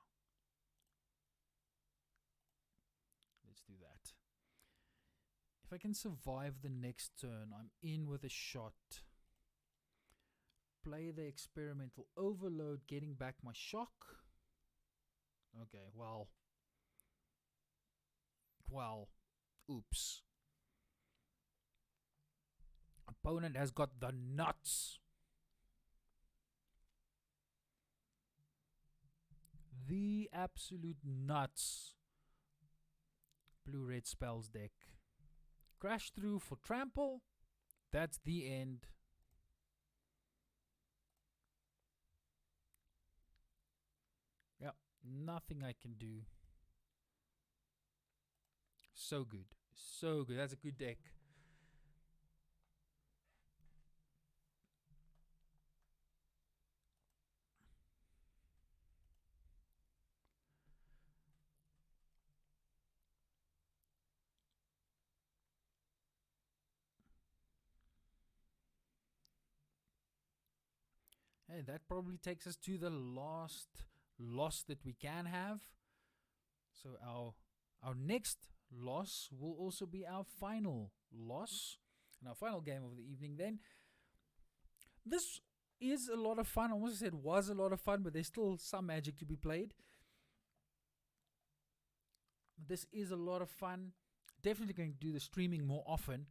[SPEAKER 1] Let's do that. If I can survive the next turn, I'm in with a shot. Play the experimental overload, getting back my shock. Okay, well. Oops. Opponent has got the nuts. The absolute nuts. Blue-red spells deck. Crash through for trample. That's the end. Yep, nothing I can do. So good. So good. That's a good deck. Hey, that probably takes us to the last loss that we can have. So our next loss will also be our final loss and our final game of the evening. Then this is a lot of fun. I almost said was a lot of fun, but there's still some Magic to be played. This is a lot of fun. Definitely going to do the streaming more often.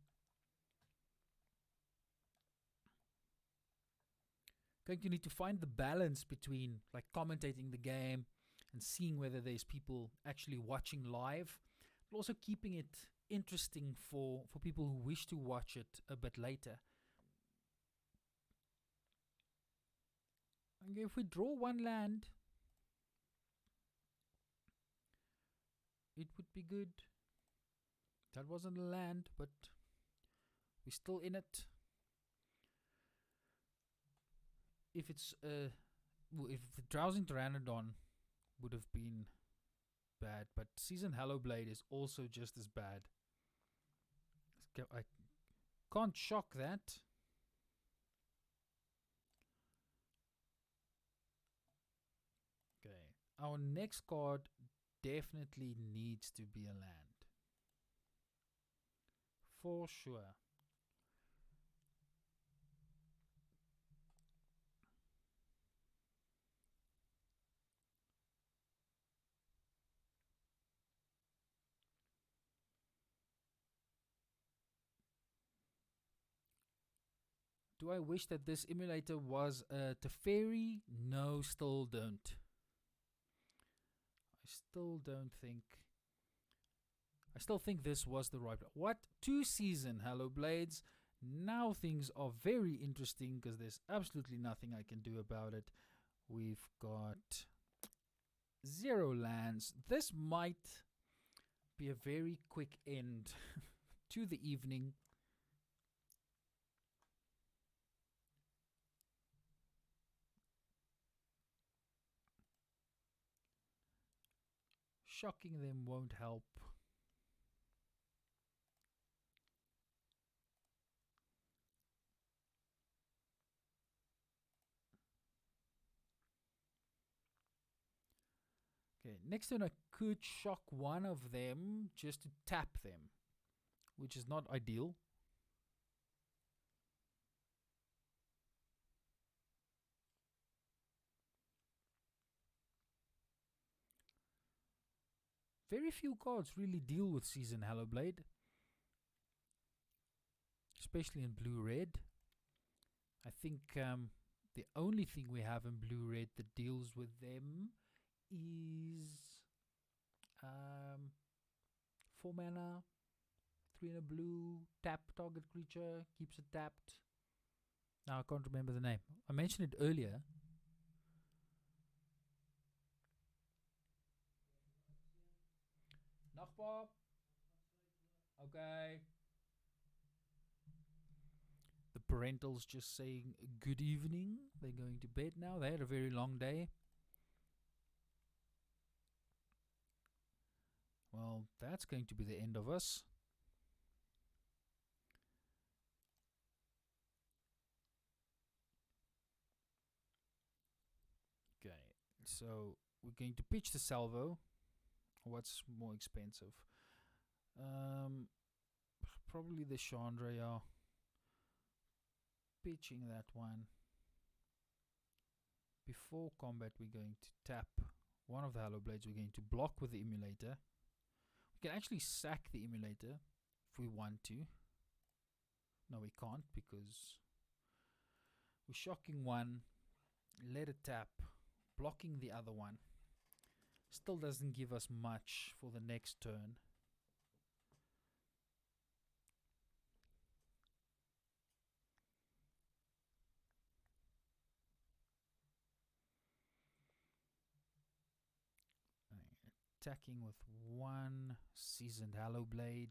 [SPEAKER 1] Going to need to find the balance between like commentating the game and seeing whether there's people actually watching live, but also keeping it interesting for people who wish to watch it a bit later. Okay, if we draw one land, it would be good. That wasn't a land, but we're still in it. If it's if the Drowsing Pteranodon would have been bad, but Seasoned Hallowblade is also just as bad. I can't shock that. Okay, our next card definitely needs to be a land. For sure. Do I wish that this emulator was a Teferi? No, still don't. I still think this was the right. What? 2 season Hallowblades. Now things are very interesting because there's absolutely nothing I can do about it. We've got 0 lands. This might be a very quick end to the evening. Shocking them won't help. Okay, next turn I could shock one of them just to tap them, which is not ideal. Very few cards really deal with Seasoned Hallowblade, especially in blue-red. I think the only thing we have in blue-red that deals with them is 4 mana, 3 in a blue, tap target creature, keeps it tapped. Now I can't remember the name. I mentioned it earlier. Nachbar. Okay. The parentals just saying good evening. They're going to bed now. They had a very long day. Well, that's going to be the end of us. Okay, so we're going to pitch the salvo. What's more expensive? Probably the Chandra, yeah. Pitching that one. Before combat, we're going to tap one of the Hallowblades. We're going to block with the emulator. We can actually sack the emulator if we want to. No, we can't because we're shocking one, let it tap, blocking the other one. Still doesn't give us much for the next turn. Attacking with one Seasoned Hallowblade.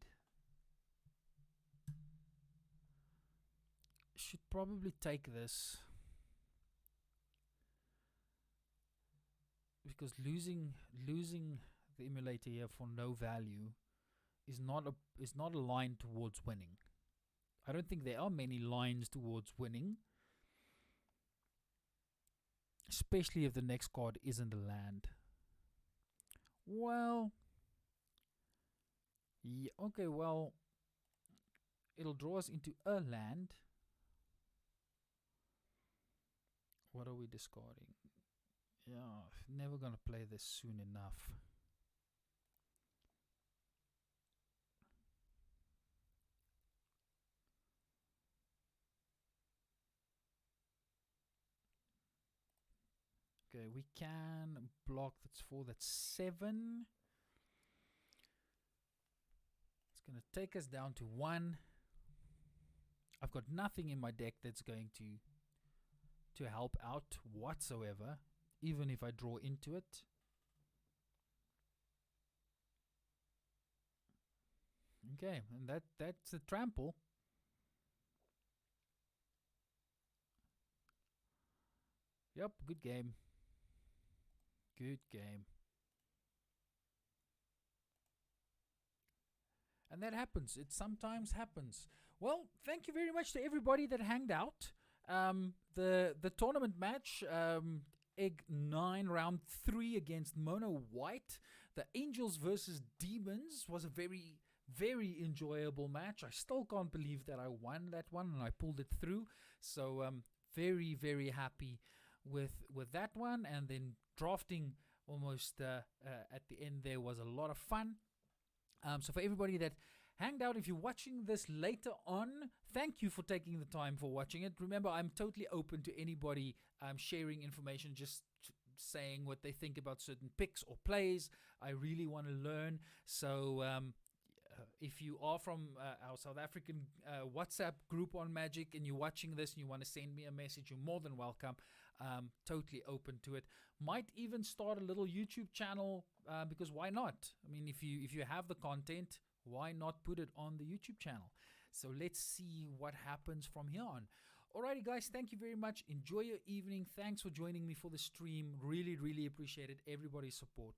[SPEAKER 1] Should probably take this because losing the emulator here for no value is not a line towards winning. I don't think there are many lines towards winning, especially if the next card isn't a land. Well, Yeah, okay, well, it'll draw us into a land. What are we discarding? Yeah, never gonna play this soon enough. Okay, we can block. That's 4. That's 7. It's gonna take us down to 1. I've got nothing in my deck that's going to help out whatsoever, even if I draw into it. Okay, and that's a trample. Yep, good game. Good game. And that happens. It sometimes happens. Well, thank you very much to everybody that hanged out. The tournament match, Egg 9 round 3 against Mono White. The Angels versus Demons was a very enjoyable match. I still can't believe that I won that one and I pulled it through. So very happy with that one. And then drafting almost at the end there was a lot of fun. So for everybody that hanged out, if you're watching this later on, thank you for taking the time for watching it. Remember, I'm totally open to anybody sharing information, just saying what they think about certain picks or plays. I really want to learn. So if you are from our South African WhatsApp group on Magic and you're watching this and you want to send me a message, you're more than welcome. Totally open to it. Might even start a little YouTube channel because why not? I mean, if you have the content, why not put it on the YouTube channel? So let's see what happens from here on. Alrighty, guys, thank you very much. Enjoy your evening. Thanks for joining me for the stream. Really appreciate it. Everybody's support.